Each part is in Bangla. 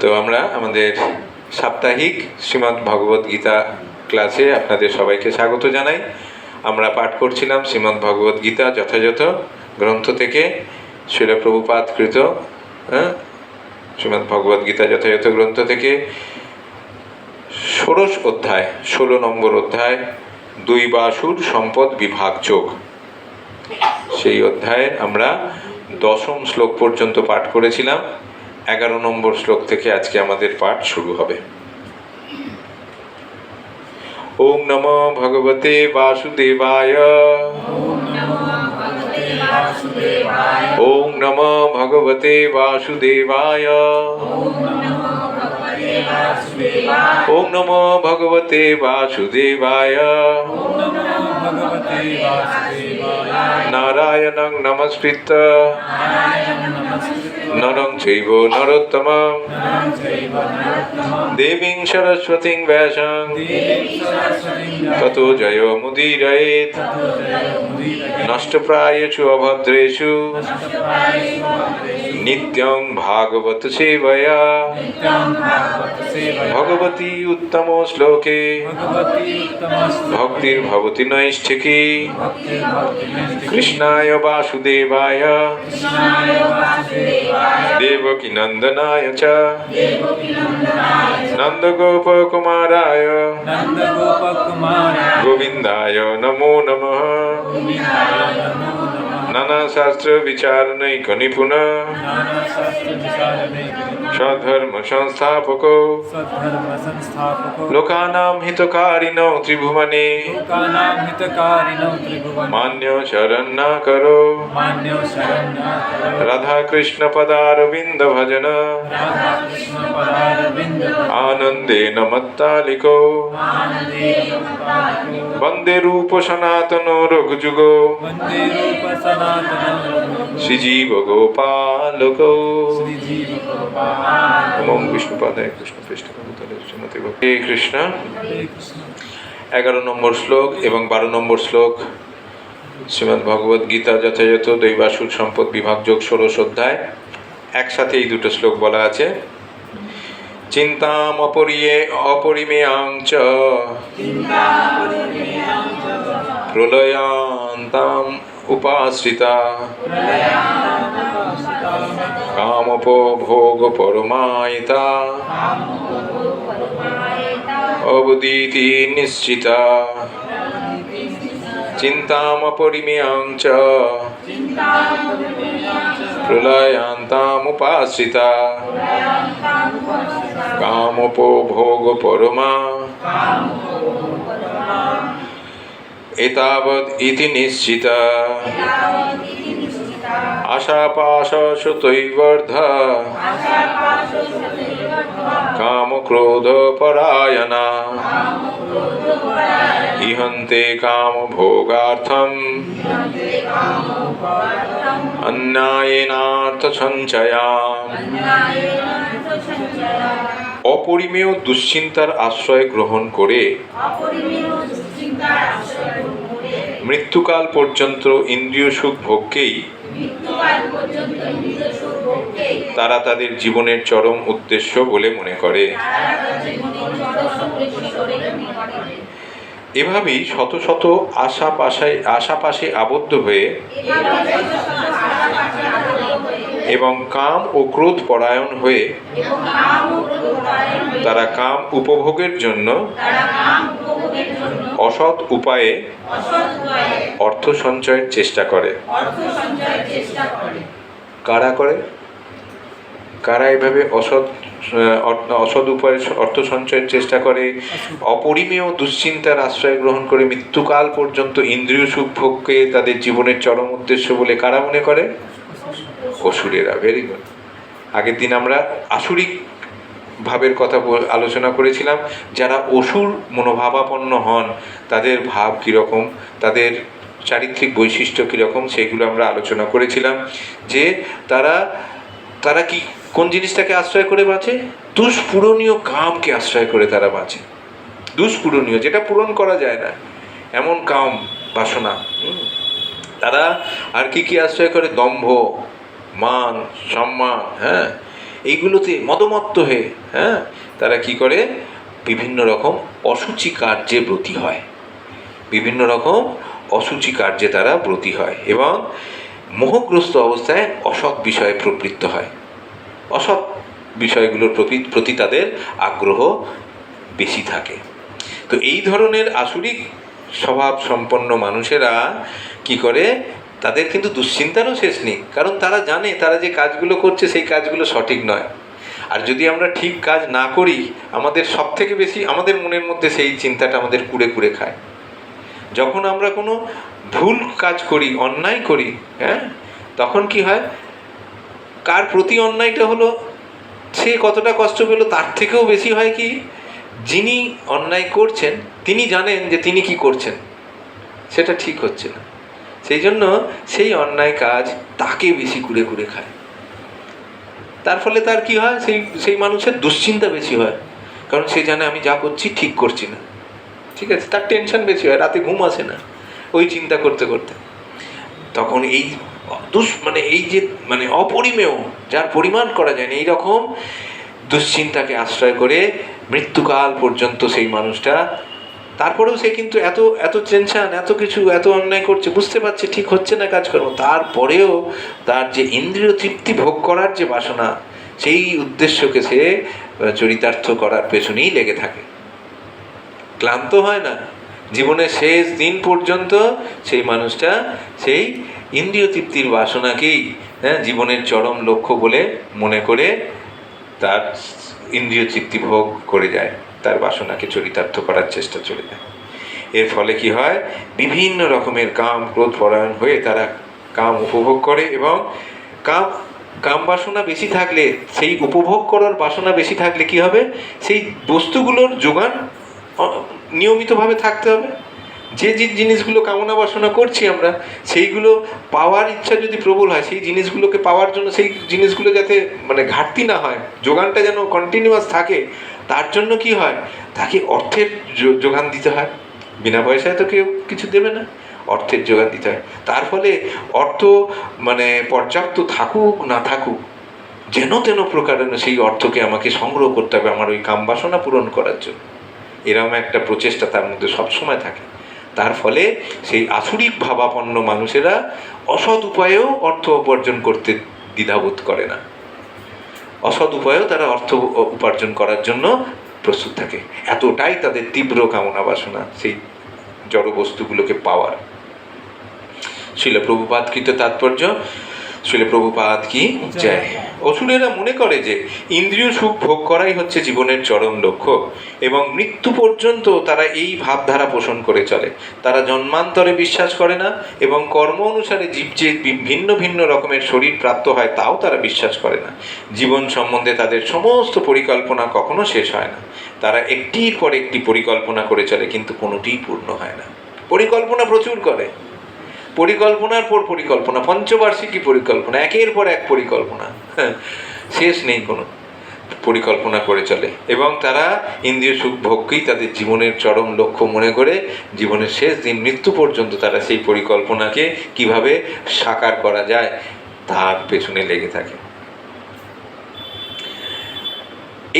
তো আমরা আমাদের সাপ্তাহিক শ্রীমদ্ ভগবদ গীতা ক্লাসে আপনাদের সবাইকে স্বাগত জানাই। আমরা পাঠ করছিলাম শ্রীমদ্ ভগবদ গীতা যথাযথ গ্রন্থ থেকে, শ্রীল প্রভুপাদ কৃত শ্রীমদ্ ভগবদ গীতা যথাযথ গ্রন্থ থেকে 16 অধ্যায়, 16 নম্বর অধ্যায়, দুই বাসুর সম্পদ বিভাগ যোগ। সেই অধ্যায়ে আমরা 10ম শ্লোক পর্যন্ত পাঠ করেছিলাম। 11 নম্বর শ্লোক থেকে আজকে আমাদের পাঠ শুরু হবে। ওম নমো ভগবতে বাসুদেবায়। ওম নমো ভগবতে বাসুদেবায়। ওম নমো ভগবতে বাসুদেবায়। নারায়ণং নমস্কৃত্য নরং চৈব নরোত্তমং দেবীং সরস্বতীং ব্যাসং ততো জয়মুদীরয়েৎ। নষ্টপ্রায়েষু অভদ্রেষু নিত্যং ভাগবত সেবয়া ভগবতী উত্তম শ্লোকে ভক্তির্ভবতি নৈষ্ঠিকী। কৃষ্ণায় বাসুদেবায় দেবকী নন্দনায় চ নন্দগোপকুমারায় গোবিন্দায় নমো নমঃ। নানা শাস্ত্র বিচারণৈক নিপুণ সধর্ম সংস্থাপক লোকানাং হিতকারিণো ত্রিভুবনে মান্য শরণ্য করো। রাধা কৃষ্ণ পদারবিন্দ ভজন আনন্দেন মত্তালিকো। বন্দে রূপ সনাতন রঘুযুগ শ্রীজীব গোপালক। ওম বিষ্ণুপাদায় কৃষ্ণ পৃষ্ঠপোষকতায় শ্রীমতী ভক্তি কৃষ্ণ। 11 নম্বর শ্লোক এবং 12 নম্বর শ্লোক শ্রীমদ্ ভগবদ গীতা যথাযথ দৈবাসুর সম্পদ বিভাগ যোগ 16 অধ্যায়। একসাথে এই দুটো শ্লোক বলা আছে। চিন্তাম অপরিমেয়াং চ প্রলয়ান্তাম উপাশ্রিতা কামোপভোগ পরমায়িতা অবদিতি নিশ্চিতা। চিন্তাম অপরিমেয়াং চ প্রলয়ান্তাম উপাশ্রিতা কামোপভোগ পরমা এতাবৎ ইতি নিশ্চিতা। আশাপাশশুতৈবর্ধ কামক্রোধ পরায়ণা ইহন্তে কামভোগার্থম অন্যায়েনার্থ সঞ্চয়াম। অপরিমেয় দুশ্চিন্তার আশ্রয় গ্রহণ করে মৃত্যুকাল পর্যন্ত ইন্দ্রিয় সুখ ভোগকেই তারা তাদের জীবনের চরম উদ্দেশ্য বলে মনে করে। এভাবেই শত শত আশাপাশে আবদ্ধ হয়ে এবং কাম ও ক্রোধ পরায়ণ হয়ে তারা কাম উপভোগের জন্য অসৎ উপায়ে অর্থ সঞ্চয়ের চেষ্টা করে। কারা করে? কারা এভাবে অসৎ উপায়ে অর্থ সঞ্চয়ের চেষ্টা করে? অপরিমেয় দুশ্চিন্তার আশ্রয় গ্রহণ করে মৃত্যুকাল পর্যন্ত ইন্দ্রিয় সুখ ভোগকে তাদের জীবনের চরম উদ্দেশ্য বলে কারা মনে করে? অসুরেরা। Very good. আগের দিন আমরা আসুরিক ভাবের কথা আলোচনা করেছিলাম। যারা অসুর মনোভাবাপন্ন হন তাদের ভাব কীরকম, তাদের চারিত্রিক বৈশিষ্ট্য কীরকম, সেগুলো আমরা আলোচনা করেছিলাম। যে তারা কি কোন জিনিসটাকে আশ্রয় করে বাঁচে? দুষ্পূরণীয় কামকে আশ্রয় করে তারা বাঁচে। দুষ্পূরণীয়, যেটা পূরণ করা যায় না, এমন কাম বাসনা। তারা আর কি আশ্রয় করে? দম্ভ, মান, সম্মান, এইগুলোতে মদমত্ত হয়ে তারা কি করে, বিভিন্ন রকম অসুচি কার্যে ব্রতী হয়, বিভিন্ন রকম অসুচি কার্যে তারা ব্রতী হয় এবং মোহগ্রস্ত অবস্থায় অসৎ বিষয়ে প্রবৃত্ত হয়। অসৎ বিষয়গুলোর প্রতি তাদের আগ্রহ বেশি থাকে। তো এই ধরনের আসুরিক স্বভাব সম্পন্ন মানুষেরা কি করে, তাদের কিন্তু দুশ্চিন্তারও শেষ নেই, কারণ তারা জানে তারা যে কাজগুলো করছে সেই কাজগুলো সঠিক নয়। আর যদি আমরা ঠিক কাজ না করি, আমাদের সব থেকে বেশি আমাদের মনের মধ্যে সেই চিন্তাটা আমাদের কুড়ে কুড়ে খায়। যখন আমরা কোনো ভুল কাজ করি, অন্যায় করি, তখন কি হয়, কার প্রতি অন্যায়টা হলো সে কতটা কষ্ট পেল তার থেকেও বেশি হয় কি, যিনি অন্যায় করছেন তিনি জানেন যে তিনি কি করছেন সেটা ঠিক হচ্ছে না, সেই জন্য সেই অন্যায় কাজ তাকে বেশি কুড়ে কুড়ে খায়। তার ফলে তার কি হয়, সেই মানুষের দুশ্চিন্তা বেশি হয়, কারণ সে জানে আমি যা করছি ঠিক করছি না, ঠিক আছে, তার টেনশন বেশি হয়, রাতে ঘুম আসে না ওই চিন্তা করতে করতে। তখন এই এই যে অপরিমেয়, যার পরিমাণ করা যায় না, এইরকম দুশ্চিন্তাকে আশ্রয় করে মৃত্যুকাল পর্যন্ত সেই মানুষটা, তারপরেও সে কিন্তু এত এত টেনশন, এত কিছু, এত অন্যায় করছে, বুঝতে পারছে ঠিক হচ্ছে না কাজকর্ম, তারপরেও তার যে ইন্দ্রিয় তৃপ্তি ভোগ করার যে বাসনা, সেই উদ্দেশ্যকে সে চরিতার্থ করার পেছনেই লেগে থাকে, ক্লান্ত হয় না। জীবনের শেষ দিন পর্যন্ত সেই মানুষটা সেই ইন্দ্রিয় তৃপ্তির বাসনাকেই জীবনের চরম লক্ষ্য বলে মনে করে তার ইন্দ্রিয় তৃপ্তি ভোগ করে যায়, তার বাসনাকে চরিতার্থ করার চেষ্টা চলে যায়। এর ফলে কি হয়, বিভিন্ন রকমের কাম ক্রোধ পরায়ণ হয়ে তারা কাম উপভোগ করে এবং কাম বাসনা বেশি থাকলে, সেই উপভোগ করার বাসনা বেশি থাকলে কি হবে, সেই বস্তুগুলোর যোগান নিয়মিতভাবে থাকতে হবে। যে যে জিনিসগুলো কামনা বাসনা করছি আমরা, সেইগুলো পাওয়ার ইচ্ছা যদি প্রবল হয়, সেই জিনিসগুলোকে পাওয়ার জন্য সেই জিনিসগুলো যাতে ঘাটতি না হয়, যোগানটা যেন কন্টিনিউয়াস থাকে, তার জন্য কি হয়, তাকে অর্থের যোগান দিতে হয়। বিনা পয়সায় তো কেউ কিছু দেবে না, অর্থের যোগান দিতে হয়। তার ফলে অর্থ পর্যাপ্ত থাকুক না থাকুক, যেন তেন প্রকারেণ সেই অর্থকে আমাকে সংগ্রহ করতে হবে আমার ওই কাম বাসনা পূরণ করার জন্য। এরকম একটা প্রচেষ্টা তার মধ্যে সবসময় থাকে। তার ফলে সেই আসুরিক ভাবাপন্ন মানুষেরা অসৎ উপায়েও অর্থ উপার্জন করতে দ্বিধাবোধ করে না, অসৎ উপায়েও তারা অর্থ উপার্জন করার জন্য প্রস্তুত থাকে। এতটাই তাদের তীব্র কামনা বাসনা সেই জড় বস্তুগুলোকে পাওয়ার। শিল প্রভুপাদ কৃত তাৎপর্য, শিল প্রভুপাদ কি জয়। অসুরেরা মনে করে যে ইন্দ্রিয় সুখ ভোগ করাই হচ্ছে জীবনের চরম লক্ষ্য এবং মৃত্যু পর্যন্ত তারা এই ভাবধারা পোষণ করে চলে। তারা জন্মান্তরে বিশ্বাস করে না এবং কর্ম অনুসারে জীব যে ভিন্ন ভিন্ন রকমের শরীর প্রাপ্ত হয় তাও তারা বিশ্বাস করে না। জীবন সম্বন্ধে তাদের সমস্ত পরিকল্পনা কখনো শেষ হয় না। তারা একটির পর একটি পরিকল্পনা করে চলে, কিন্তু কোনোটিই পূর্ণ হয় না। পরিকল্পনা প্রচুর করে, পরিকল্পনার পর পরিকল্পনা, পঞ্চবার্ষিকী পরিকল্পনা, একের পর এক পরিকল্পনা, শেষ নেই কোনো, পরিকল্পনা করে চলে এবং তারা ইন্দ্রিয় সুখ ভোগকেই তাদের জীবনের চরম লক্ষ্য মনে করে জীবনের শেষ দিন মৃত্যু পর্যন্ত তারা সেই পরিকল্পনাকে কিভাবে সাকার করা যায় তার পেছনে লেগে থাকে।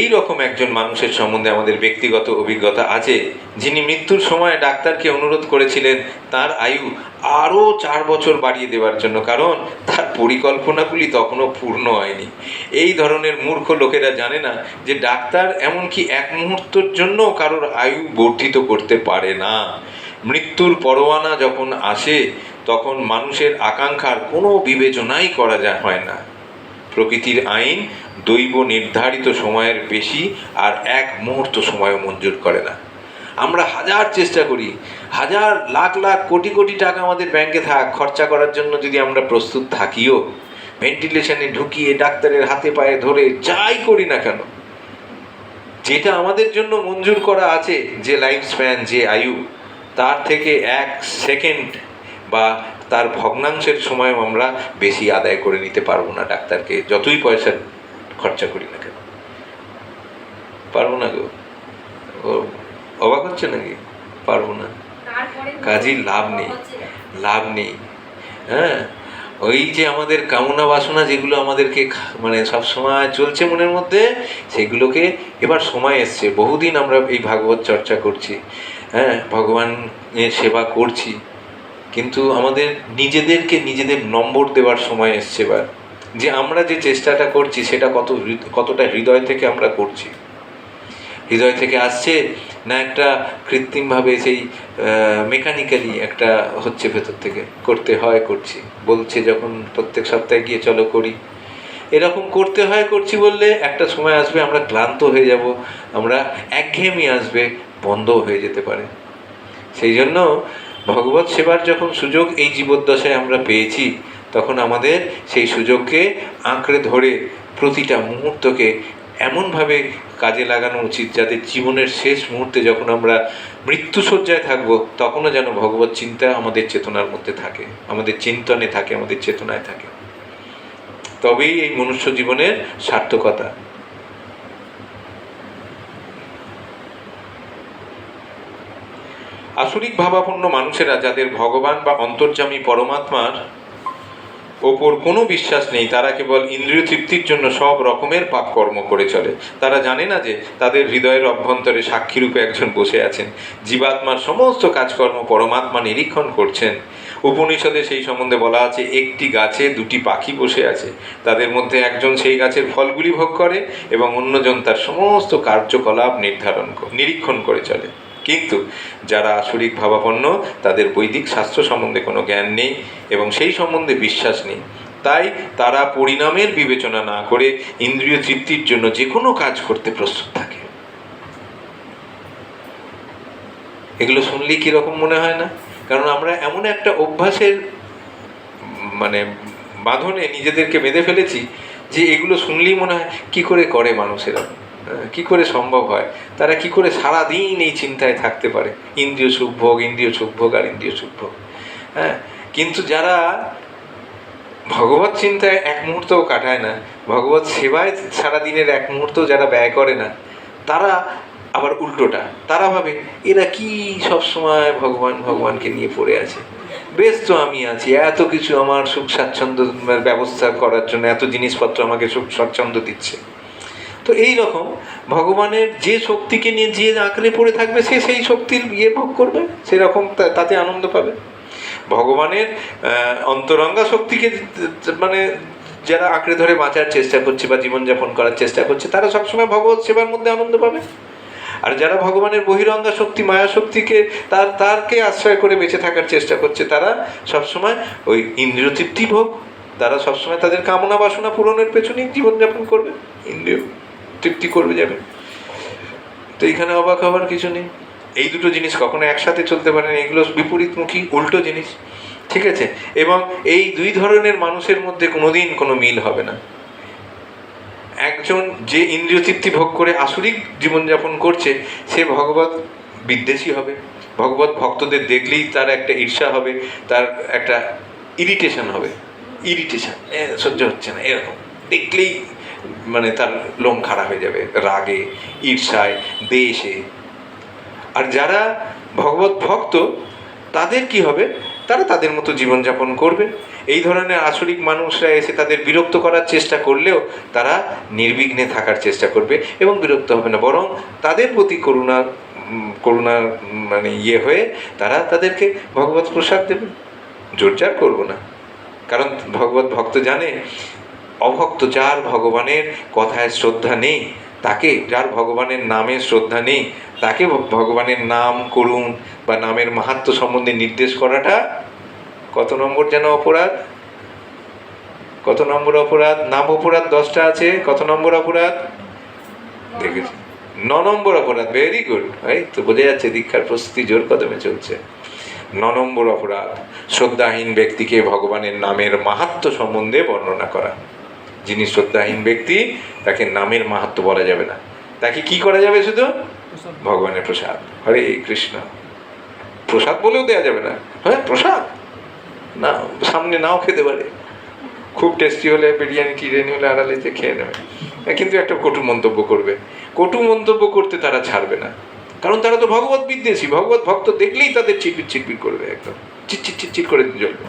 এই রকম একজন মানুষের সম্বন্ধে আমাদের ব্যক্তিগত অভিজ্ঞতা আছে, যিনি মৃত্যুর সময় ডাক্তারকে অনুরোধ করেছিলেন তার আয়ু আরও 4 বছর বাড়িয়ে দেওয়ার জন্য, কারণ তার পরিকল্পনাগুলি তখনও পূর্ণ হয়নি। এই ধরনের মূর্খ লোকেরা জানে না যে ডাক্তার এমনকি এক মুহূর্তের জন্য কারোর আয়ু বর্ধিত করতে পারে না। মৃত্যুর পরোয়ানা যখন আসে তখন মানুষের আকাঙ্ক্ষার কোনো বিবেচনাই করা হয় না। প্রকৃতির আইন দৈব নির্ধারিত সময়ের বেশি আর এক মুহূর্ত সময়ও মঞ্জুর করে না। আমরা হাজার চেষ্টা করি, হাজার লাখ লাখ কোটি কোটি টাকা আমাদের ব্যাংকে খরচা করার জন্য যদি আমরা প্রস্তুত থাকিও, ভেন্টিলেশনে ঢুকিয়ে ডাক্তারের হাতে পায়ে ধরে যাই করি না কেন, যেটা আমাদের জন্য মঞ্জুর করা আছে, যে লাইফ স্প্যান, যে আয়ু, তার থেকে 1 সেকেন্ড বা তার ভগ্নাংশের সময়ও আমরা বেশি আদায় করে নিতে পারবো না ডাক্তারকে, যতই পয়সা খরচা করি না কেন, পারবো না গো। অবাক হচ্ছে নাকি? পারবো না, কাজেই লাভ নেই, লাভ নেই। হ্যাঁ, ওই যে আমাদের কামনা বাসনা যেগুলো আমাদেরকে মানে সবসময় চলছে মনের মধ্যে, সেগুলোকে এবার সময় এসছে, বহুদিন আমরা এই ভাগবত চর্চা করছি, হ্যাঁ, ভগবানের সেবা করছি, কিন্তু আমাদের নিজেদেরকে নিজেদের নম্বর দেওয়ার সময় এসছে এবার, যে আমরা যে চেষ্টাটা করছি সেটা কতটা হৃদয় থেকে আমরা করছি, হৃদয় থেকে আসছে না একটা কৃত্রিমভাবে সেই মেকানিক্যালি একটা হচ্ছে ভেতর থেকে করতে হয় করছি, বলছে যখন প্রত্যেক সপ্তাহে গিয়ে চলো করি, এরকম করতে হয় করছি বললে একটা সময় আসবে আমরা ক্লান্ত হয়ে যাব, আমরা একঘেয়েমি আসবে, বন্ধ হয়ে যেতে পারে। সেই জন্য ভগবত সেবার যখন সুযোগ এই জীবদ্দশায় আমরা পেয়েছি, তখন আমাদের সেই সুযোগকে আঁকড়ে ধরে প্রতিটা মুহূর্তকে এমনভাবে কাজে লাগানো উচিত যাতে জীবনের শেষ মুহূর্তে যখন আমরা মৃত্যুশয্যায় থাকবো, তখনও যেন ভগবত চিন্তা আমাদের চেতনার মধ্যে থাকে, আমাদের চিন্তনে থাকে, আমাদের চেতনায় থাকে। তবেই এই মনুষ্য জীবনের সার্থকতা। আসরিক ভাবাপন্ন মানুষেরা, যাদের ভগবান বা অন্তর্যামী পরমাত্মার ওপর কোনো বিশ্বাস নেই, তারা কেবল ইন্দ্রিয় তৃপ্তির জন্য সব রকমের পাপ কর্ম করে চলে। তারা জানে না যে তাদের হৃদয়ের অভ্যন্তরে সাক্ষীরূপে একজন বসে আছেন, জীবাত্মার সমস্ত কাজকর্ম পরমাত্মা নিরীক্ষণ করছেন। উপনিষদে সেই সম্বন্ধে বলা আছে, একটি গাছে দুটি পাখি বসে আছে, তাদের মধ্যে একজন সেই গাছের ফলগুলি ভোগ করে এবং অন্যজন তার সমস্ত কার্যকলাপ নিরীক্ষণ করে চলে। কিন্তু যারা আসরিক ভাবাপন্ন, তাদের বৈদিক শাস্ত্র সম্বন্ধে কোনো জ্ঞান নেই এবং সেই সম্বন্ধে বিশ্বাস নেই, তাই তারা পরিণামের বিবেচনা না করে ইন্দ্রিয় তৃপ্তির জন্য যে কোনো কাজ করতে প্রস্তুত থাকে। এগুলো শুনলেই কীরকম মনে হয় না? কারণ আমরা এমন একটা অভ্যাসের মানে বাঁধনে নিজেদেরকে বেঁধে ফেলেছি যে এগুলো শুনলেই মনে হয় কি করে করে মানুষেরা, কি করে সম্ভব হয়, তারা কি করে সারাদিন এই চিন্তায় থাকতে পারে, ইন্দ্রিয় সুখ ভোগ, ইন্দ্রিয় সুখ ভোগ আর ইন্দ্রিয় সুখ ভোগ। হ্যাঁ, কিন্তু যারা ভগবত চিন্তায় এক মুহূর্তও কাটায় না, ভগবত সেবায় সারাদিনের এক মুহূর্ত যারা ব্যয় করে না, তারা আবার উল্টোটা, তারা ভাবে এরা কি সবসময় ভগবান ভগবানকে নিয়ে পড়ে আছে, বেশ তো আমি আছি, এত কিছু আমার সুখ স্বাচ্ছন্দ্য ব্যবস্থা করার জন্য এত জিনিসপত্র আমাকে সুখ স্বাচ্ছন্দ্য দিচ্ছে। তো এই রকম ভগবানের যে শক্তিকে নিয়ে যে আঁকড়ে পড়ে থাকবে, সে সেই শক্তির ভোগ করবে, সেরকম তাতে আনন্দ পাবে। ভগবানের অন্তরঙ্গা শক্তিকে মানে যারা আঁকড়ে ধরে বাঁচার চেষ্টা করছে বা জীবনযাপন করার চেষ্টা করছে, তারা সবসময় ভগবত সেবার মধ্যে আনন্দ পাবে। আর যারা ভগবানের বহিরঙ্গা শক্তি, মায়া শক্তিকে তারকে আশ্রয় করে বেঁচে থাকার চেষ্টা করছে, তারা সবসময় ওই ইন্দ্রিয় তৃপ্তি ভোগ, তারা সবসময় তাদের কামনা বাসনা পূরণের পেছনেই জীবনযাপন করবে, ইন্দ্রিয় তৃপ্তি করবে যাবে। তো এইখানে অবাক হওয়ার কিছু নেই। এই দুটো জিনিস কখনো একসাথে চলতে পারে না, এগুলো বিপরীতমুখী, উল্টো জিনিস, ঠিক আছে? এবং এই দুই ধরনের মানুষের মধ্যে কোনোদিন কোনো মিল হবে না। একজন যে ইন্দ্রিয় তৃপ্তি ভোগ করে আসরিক জীবনযাপন করছে, সে ভগবত বিদ্বেষী হবে, ভগবত ভক্তদের দেখলেই তার একটা ঈর্ষা হবে, তার একটা ইরিটেশন হবে, ইরিটেশন, সহ্য হচ্ছে না, এরকম দেখলেই মানে তার লোম খাড়া হয়ে যাবে, রাগে, ঈর্ষায়, দ্বেষে। আর যারা ভগবত ভক্ত, তাদের কি হবে, তারা তাদের মতো জীবনযাপন করবে। এই ধরনের আসরিক মানুষরা এসে তাদের বিরক্ত করার চেষ্টা করলেও তারা নির্বিঘ্নে থাকার চেষ্টা করবে এবং বিরক্ত হবে না, বরং তাদের প্রতি করুণা মানে হয়ে তারা তাদেরকে ভগবত প্রসাদ দেবে। জোরজার করবো না, কারণ ভগবত ভক্ত জানে, অভক্ত যার ভগবানের কথায় শ্রদ্ধা নেই, তাকে, যার ভগবানের নামে শ্রদ্ধা নেই, তাকে ভগবানের নাম করুন বা নামের মাহাত্ম্য সম্বন্ধে নির্দেশ করাটা কত নম্বর যেন অপরাধ, কত নম্বর অপরাধ? নাম অপরাধ 10টা আছে, কত নম্বর অপরাধ দেখেছি? 9 নম্বর অপরাধ। ভেরি গুড, এই তো বোঝা যাচ্ছে দীক্ষার প্রস্তুতি জোর কদমে চলছে। 9 নম্বর অপরাধ, শ্রদ্ধাহীন ব্যক্তিকে ভগবানের নামের মাহাত্ম্য সম্বন্ধে বর্ণনা করা। যিনি শ্রদ্ধাহীন ব্যক্তি, তাকে নামের মাহাত্ম্য বলা যাবে না, তাকে কি করা যাবে? শুধু ভগবানের প্রসাদ, হরে কৃষ্ণ, প্রসাদ বলেও দেওয়া যাবে না। হ্যাঁ, প্রসাদ না, সামনে নাও খেতে পারে, খুব টেস্টি হলে, বিরিয়ানি টিরিয়ানি হলে আড়ালে যে খেয়ে নেবে, কিন্তু একটা কটু মন্তব্য করবে। কটু মন্তব্য করতে তারা ছাড়বে না, কারণ তারা তো ভগবত বিদ্বেষী। ভগবত ভক্ত দেখলেই তাদের চিটপিট চিটপিট করবে, একদম চিটচিট চিটচিট করে জ্বলবে।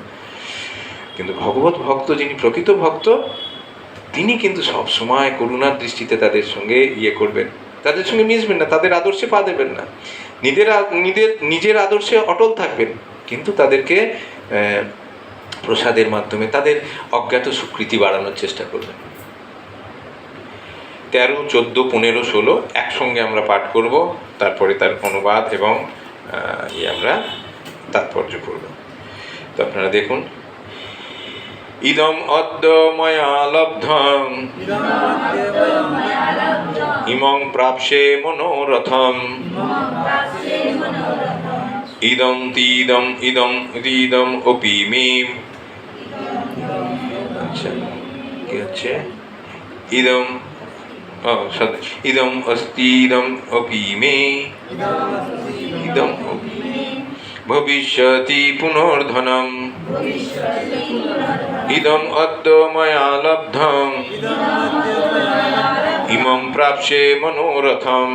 কিন্তু ভগবত ভক্ত, যিনি প্রকৃত ভক্ত, তিনি কিন্তু সব সময় করুণার দৃষ্টিতে তাদের সঙ্গে করবেন, তাদের সঙ্গে মিশবেন না, তাদের আদর্শে পা দেবেন না, নিজের আদর্শে অটল থাকবেন, কিন্তু তাদেরকে প্রসাদের মাধ্যমে তাদের অজ্ঞাত স্বীকৃতি বাড়ানোর চেষ্টা করবেন। 13, 14, 15, 16 একসঙ্গে আমরা পাঠ করব, তারপরে তার অনুবাদ এবং আমরা তাৎপর্য করব। তো আপনারা দেখুন, ইদম অদ্য ময়া লব্ধম ইমং প্রাপ্সে মনোরথম ইদম তীদম ইদম ইদম অপি মে। আচ্ছা, কি হচ্ছে? ইদম ইদম অস্তি ইদম অপি মে ইদম ভবিষ্যতি পুনর্ধনম ইদম অদ্য ময়া লব্ধম ইমং প্রাপ্সে মনোরথম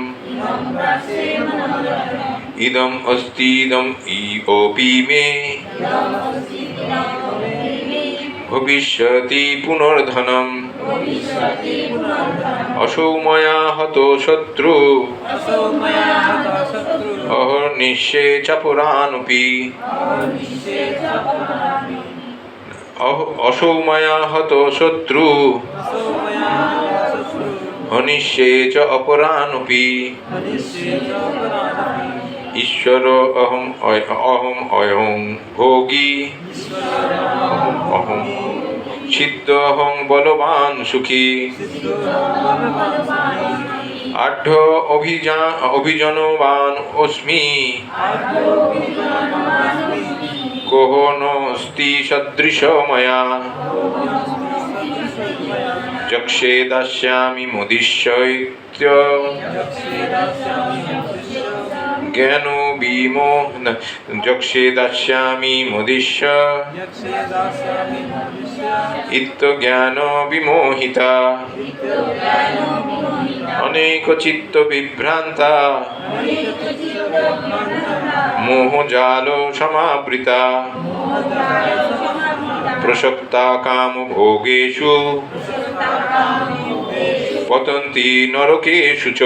ইদম অস্তি ইদম অপি মে ভবিষ্যতি পুনর্ধনম অসৌ ময়া হত শত্রু অহর্নিশে চ পুরাণপি অসৌ ময়া হত শত্রু অনিশে চ অপরাণপি ঈশ্বর অহম অহং ভোগী অহং সিদ্ধ অহং বলবান সুখী আঢ্য অভিজনবান অস্মি কোহ নস্তি সদৃশ ময়া যক্ষে দাস্যামি মুদিষ্যৈত্য জ্ঞান বিমোহন যক্ষে দাস্যামি মুদিষ্য ইত্য জ্ঞান বিমোহিতা অনেক চিত্ত বিভ্রান্তা মোহজাল সমাবৃতা প্রসক্তা কাম ভোগেষু পতন্তি নরকেষু চ।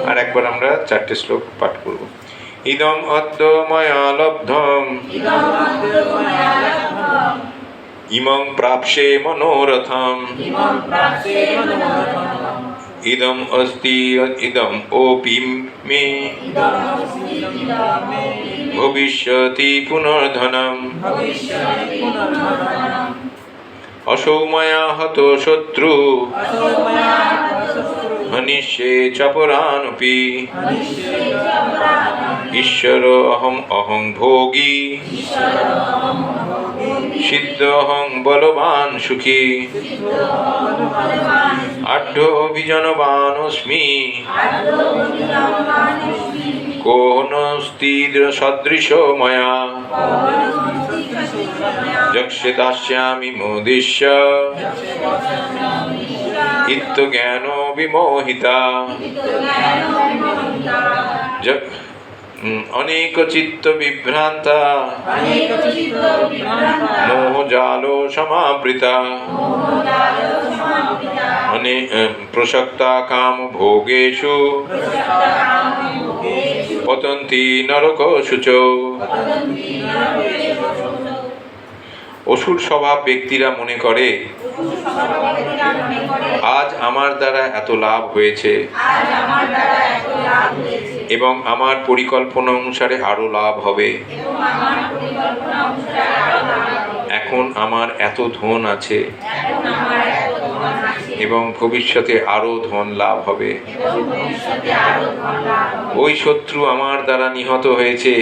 আর একবার আমরা 4টে শ্লোক পাঠ করব। ইদম অদ্য ময়া লব্ধম ইমং প্রাপ্সে মনোরথম ইদম অস্তি ইদম অপি মে ভবিষ্যতি পুনর্ধনম অসৌ ময়া হত শত্রু হনিষ্যে চ পুরাণপি ঈশ্বর অহং ভোগী সিদ্ধ অহং বলবান সুখী আঢ্য অভিজনবান অস্মি কোনস্তি সদৃশ ময়া যক্ষে দাস্যামি মুদিষ্য ইত্য জ্ঞান বিমোহিতা অনেক চিত্ত বিভ্রান্তা মোহজাল সমাবৃতা প্রসক্তা কাম ভোগেষু পতন্তি নরকেষু চ। অসুর স্বভাব ব্যক্তিরা মনে করে আজ আমার দ্বারা এত লাভ হয়েছে এবং আমার পরিকল্পনা অনুসারে আরো লাভ হবে। এখন আমার এত ধন আছে এবং ভবিষ্যতে আরো ধন লাভ হবে। ওই শত্রু আমার দ্বারা নিহত হয়েছে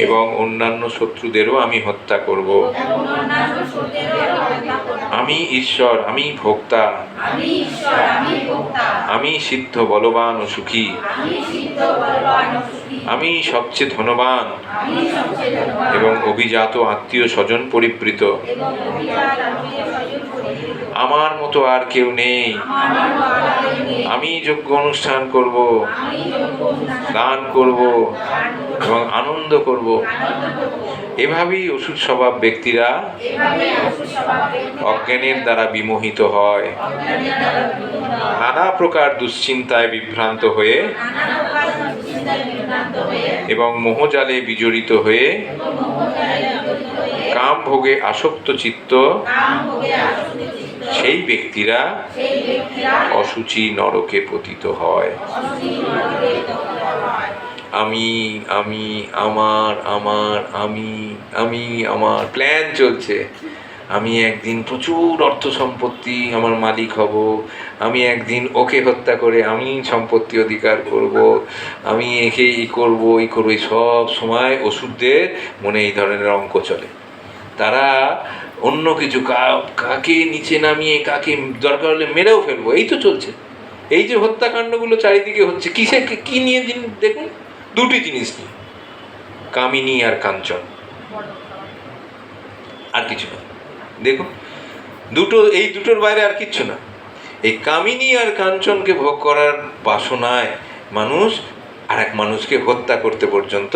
এবং অন্যান্য শত্রুদেরও আমি হত্যা করব। আমি ঈশ্বর, আমি ভোক্তা, আমি সিদ্ধ বলবান ও সুখী, আমি সবচেয়ে ধনবান এবং অভিজাত আত্মীয় স্বজন পরিবৃত। আমার মতো আর কেউ নেই, আমি যজ্ঞ অনুষ্ঠান করব, গান করব এবং আনন্দ করব। এভাবেই অসুর স্বভাব ব্যক্তিরা অজ্ঞানের দ্বারা বিমোহিত হয়, নানা প্রকার দুশ্চিন্তায় বিভ্রান্ত হয়ে এবং মোহজালে বিজড়িত হয়ে কাম ভোগে আসক্ত চিত্ত সেই ব্যক্তিরা অশুচি নরকে পতিত হয়। আমি আমি আমার আমার আমি আমি আমার প্ল্যান চলছে। আমি একদিন প্রচুর অর্থ সম্পত্তি আমার মালিক হব, আমি একদিন ওকে হত্যা করে আমি সম্পত্তি অধিকার করব, আমি একে ই করবো সব সময় অসুরদের মনে এই ধরনের অঙ্ক চলে। তারা অন্য কিছু কাকে নিচে নামিয়ে কাকে দরকার হলে মেরেও ফেলবো, এই তো চলছে। এই যে হত্যাকাণ্ডগুলো চারিদিকে হচ্ছে কি নিয়ে দেখুন, দুটি জিনিস নিয়ে, কামিনী আর কাঞ্চন, আর কিছু না। দেখুন এই দুটোর বাইরে আর কিচ্ছু না। এই কামিনী আর কাঞ্চনকে ভোগ করার বাসনায় মানুষ আর এক মানুষকে হত্যা করতে পর্যন্ত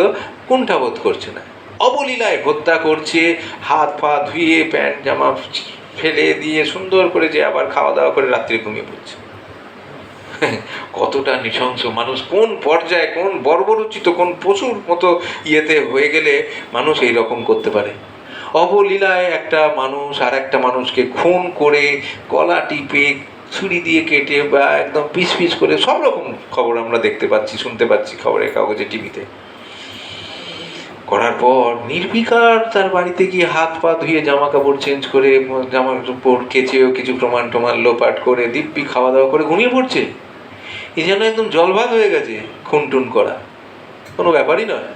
কুণ্ঠাবোধ করছে না, অবলীলায় হত্যা করছে, হাত পা ধুয়ে প্যান্ট জামা ফেলে দিয়ে সুন্দর করে যে আবার খাওয়া দাওয়া করে রাত্রে ঘুমিয়ে পড়ছে। কতটা নৃশংস মানুষ, কোন পর্যায়ে, কোন বর্বরোচিত, কোন পশুর মতো ইয়েতে হয়ে গেলে মানুষ এই রকম করতে পারে। অবলীলায় একটা মানুষ আর একটা মানুষকে খুন করে গলা টিপে ছুরি দিয়ে কেটে বা একদম পিস পিস করে, সব রকম খবর আমরা দেখতে পাচ্ছি, শুনতে পাচ্ছি খবরের কাগজে, টিভিতে। করার পর নির্বিকার তার বাড়িতে গিয়ে হাত পা ধুয়ে জামা কাপড় চেঞ্জ করে, জামা কাপড় কেচেও কিছু প্রমাণ লোপাট করে দিব্যি খাওয়া দাওয়া করে ঘুমিয়ে পড়ছে। এ যেন একদম জলভাত হয়ে গেছে খুন টুন করা, কোনো ব্যাপারই নয়।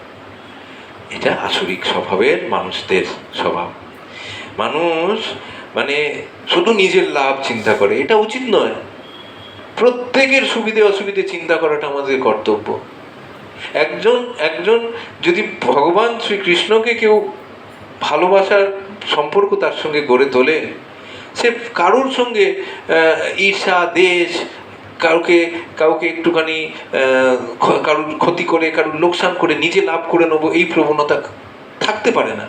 এটা আসরিক স্বভাবের মানুষদের স্বভাব। মানুষ মানে শুধু নিজের লাভ চিন্তা করে, এটা উচিত নয়। প্রত্যেকের সুবিধে অসুবিধে চিন্তা করাটা আমাদের কর্তব্য। একজন যদি ভগবান শ্রীকৃষ্ণকে কেউ ভালোবাসার সম্পর্ক তার সঙ্গে গড়ে তোলে, সে কারুর সঙ্গে ঈর্ষা দেশ, কাউকে একটুখানি কারুর ক্ষতি করে, কারুর লোকসান করে নিজে লাভ করে নেবো, এই প্রবণতা থাকতে পারে না।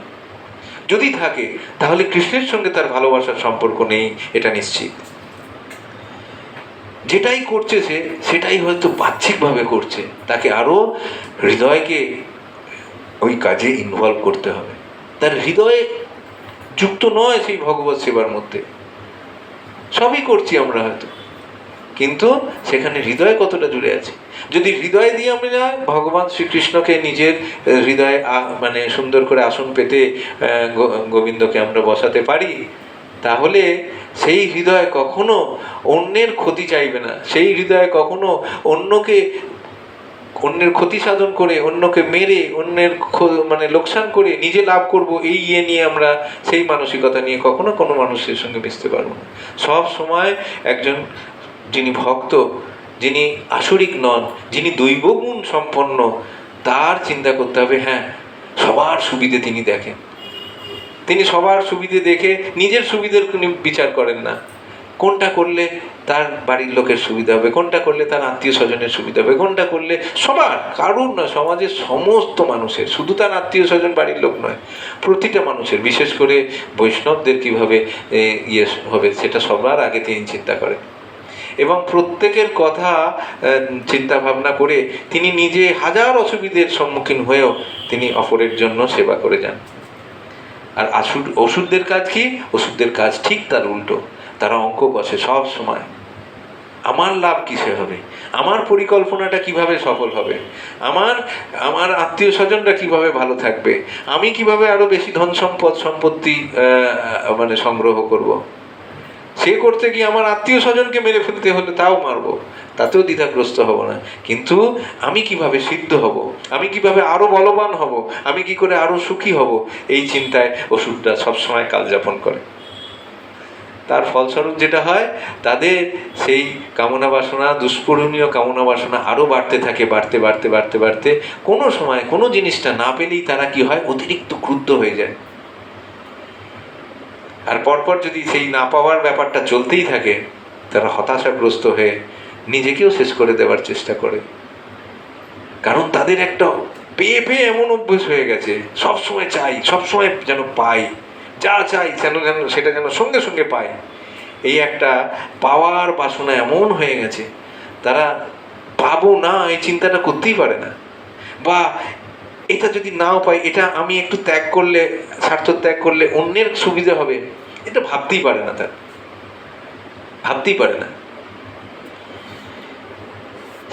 যদি থাকে তাহলে কৃষ্ণের সঙ্গে তার ভালোবাসার সম্পর্ক নেই, এটা নিশ্চিত। যেটাই করছে সেটাই হয়তো বাহ্যিকভাবে করছে, তাকে আরো হৃদয়কে ওই কাজে ইনভলভ করতে হবে। তার হৃদয়ে যুক্ত নয় সেই ভগবত সেবার মধ্যে। সবই করছি আমরা হয়তো, কিন্তু সেখানে হৃদয় কতটা জুড়ে আছে। যদি হৃদয় দিয়ে আমরা ভগবান শ্রীকৃষ্ণকে নিজের হৃদয়ে মানে সুন্দর করে আসন পেতে গোবিন্দকে আমরা বসাতে পারি, তাহলে সেই হৃদয় কখনো অন্যের ক্ষতি চাইবে না। সেই হৃদয় কখনো অন্যের ক্ষতি সাধন করে, অন্যকে মেরে, অন্যের মানে লোকসান করে নিজে লাভ করব, এই নিয়ে আমরা সেই মানসিকতা নিয়ে কখনো কোনো মানুষের সঙ্গে মিশতে পারবো না। সব সময় একজন যিনি ভক্ত, যিনি আসরিক নন, যিনি দৈবগুণ সম্পন্ন, তার চিন্তা করতে হবে, হ্যাঁ সবার সুবিধে তিনি দেখেন। তিনি সবার সুবিধে দেখে নিজের সুবিধের কোনো বিচার করেন না। কোনটা করলে তার বাড়ির লোকের সুবিধা হবে, কোনটা করলে তার আত্মীয় স্বজনের সুবিধা হবে, কোনটা করলে সবার, কারুর নয়, সমাজের সমস্ত মানুষের, শুধু তার আত্মীয় স্বজন বাড়ির লোক নয়, প্রতিটা মানুষের, বিশেষ করে বৈষ্ণবদের কীভাবে ইয়ে হবে সেটা সবার আগে তিনি চিন্তা করেন। এবং প্রত্যেকের কথা চিন্তা ভাবনা করে তিনি নিজে হাজার অসুবিধার সম্মুখীন হয়েও তিনি অপরের জন্য সেবা করে যান। আর ওষুধদের কাজ কি? ওষুধদের কাজ ঠিক তার উল্টো। তারা অঙ্ক কষে সব সময়, আমার লাভ কিসে হবে, আমার পরিকল্পনাটা কিভাবে সফল হবে, আমার আত্মীয় স্বজনরা কিভাবে ভালো থাকবে, আমি কিভাবে আরো বেশি ধন সম্পত্তি মানে সংগ্রহ করব। সে করতে গিয়ে আমার আত্মীয় স্বজনকে মেরে ফেলতে হলে তাও মারবো, তাতেও দ্বিধাগ্রস্ত হব না। কিন্তু আমি কিভাবে সিদ্ধ হব, আমি কিভাবে আরো বলবান হব, আমি কি করে আরো সুখী হব, এই চিন্তায় ওষুধটা সবসময় কাল যাপন করে। তার ফলস্বরূপ যেটা হয়, তাদের সেই কামনা বাসনা, দুষ্পূরণীয় কামনা বাসনা আরো বাড়তে থাকে, বাড়তে কোনো সময় কোনো জিনিসটা না পেলেই তারা কি হয়, অতিরিক্ত ক্রুদ্ধ হয়ে যায়। আর পরপর যদি সেই না পাওয়ার ব্যাপারটা চলতেই থাকে, তারা হতাশাগ্রস্ত হয়ে নিজেকেও শেষ করে দেওয়ার চেষ্টা করে। কারণ তাদের একটা পেয়ে পেয়ে এমন অভ্যেস হয়ে গেছে, সবসময় চাই, সবসময় যেন পাই, যা চাই যেন যেন সেটা যেন সঙ্গে সঙ্গে পাই। এই একটা পাওয়ার বাসনা এমন হয়ে গেছে, তারা পাবো না এই চিন্তাটা করতেই পারে না। বা এটা যদি নাও পাই, এটা আমি একটু ত্যাগ করলে, স্বার্থ ত্যাগ করলে অন্যের সুবিধা হবে, এটা ভাবতেই পারে না, তার ভাবতেই পারে না।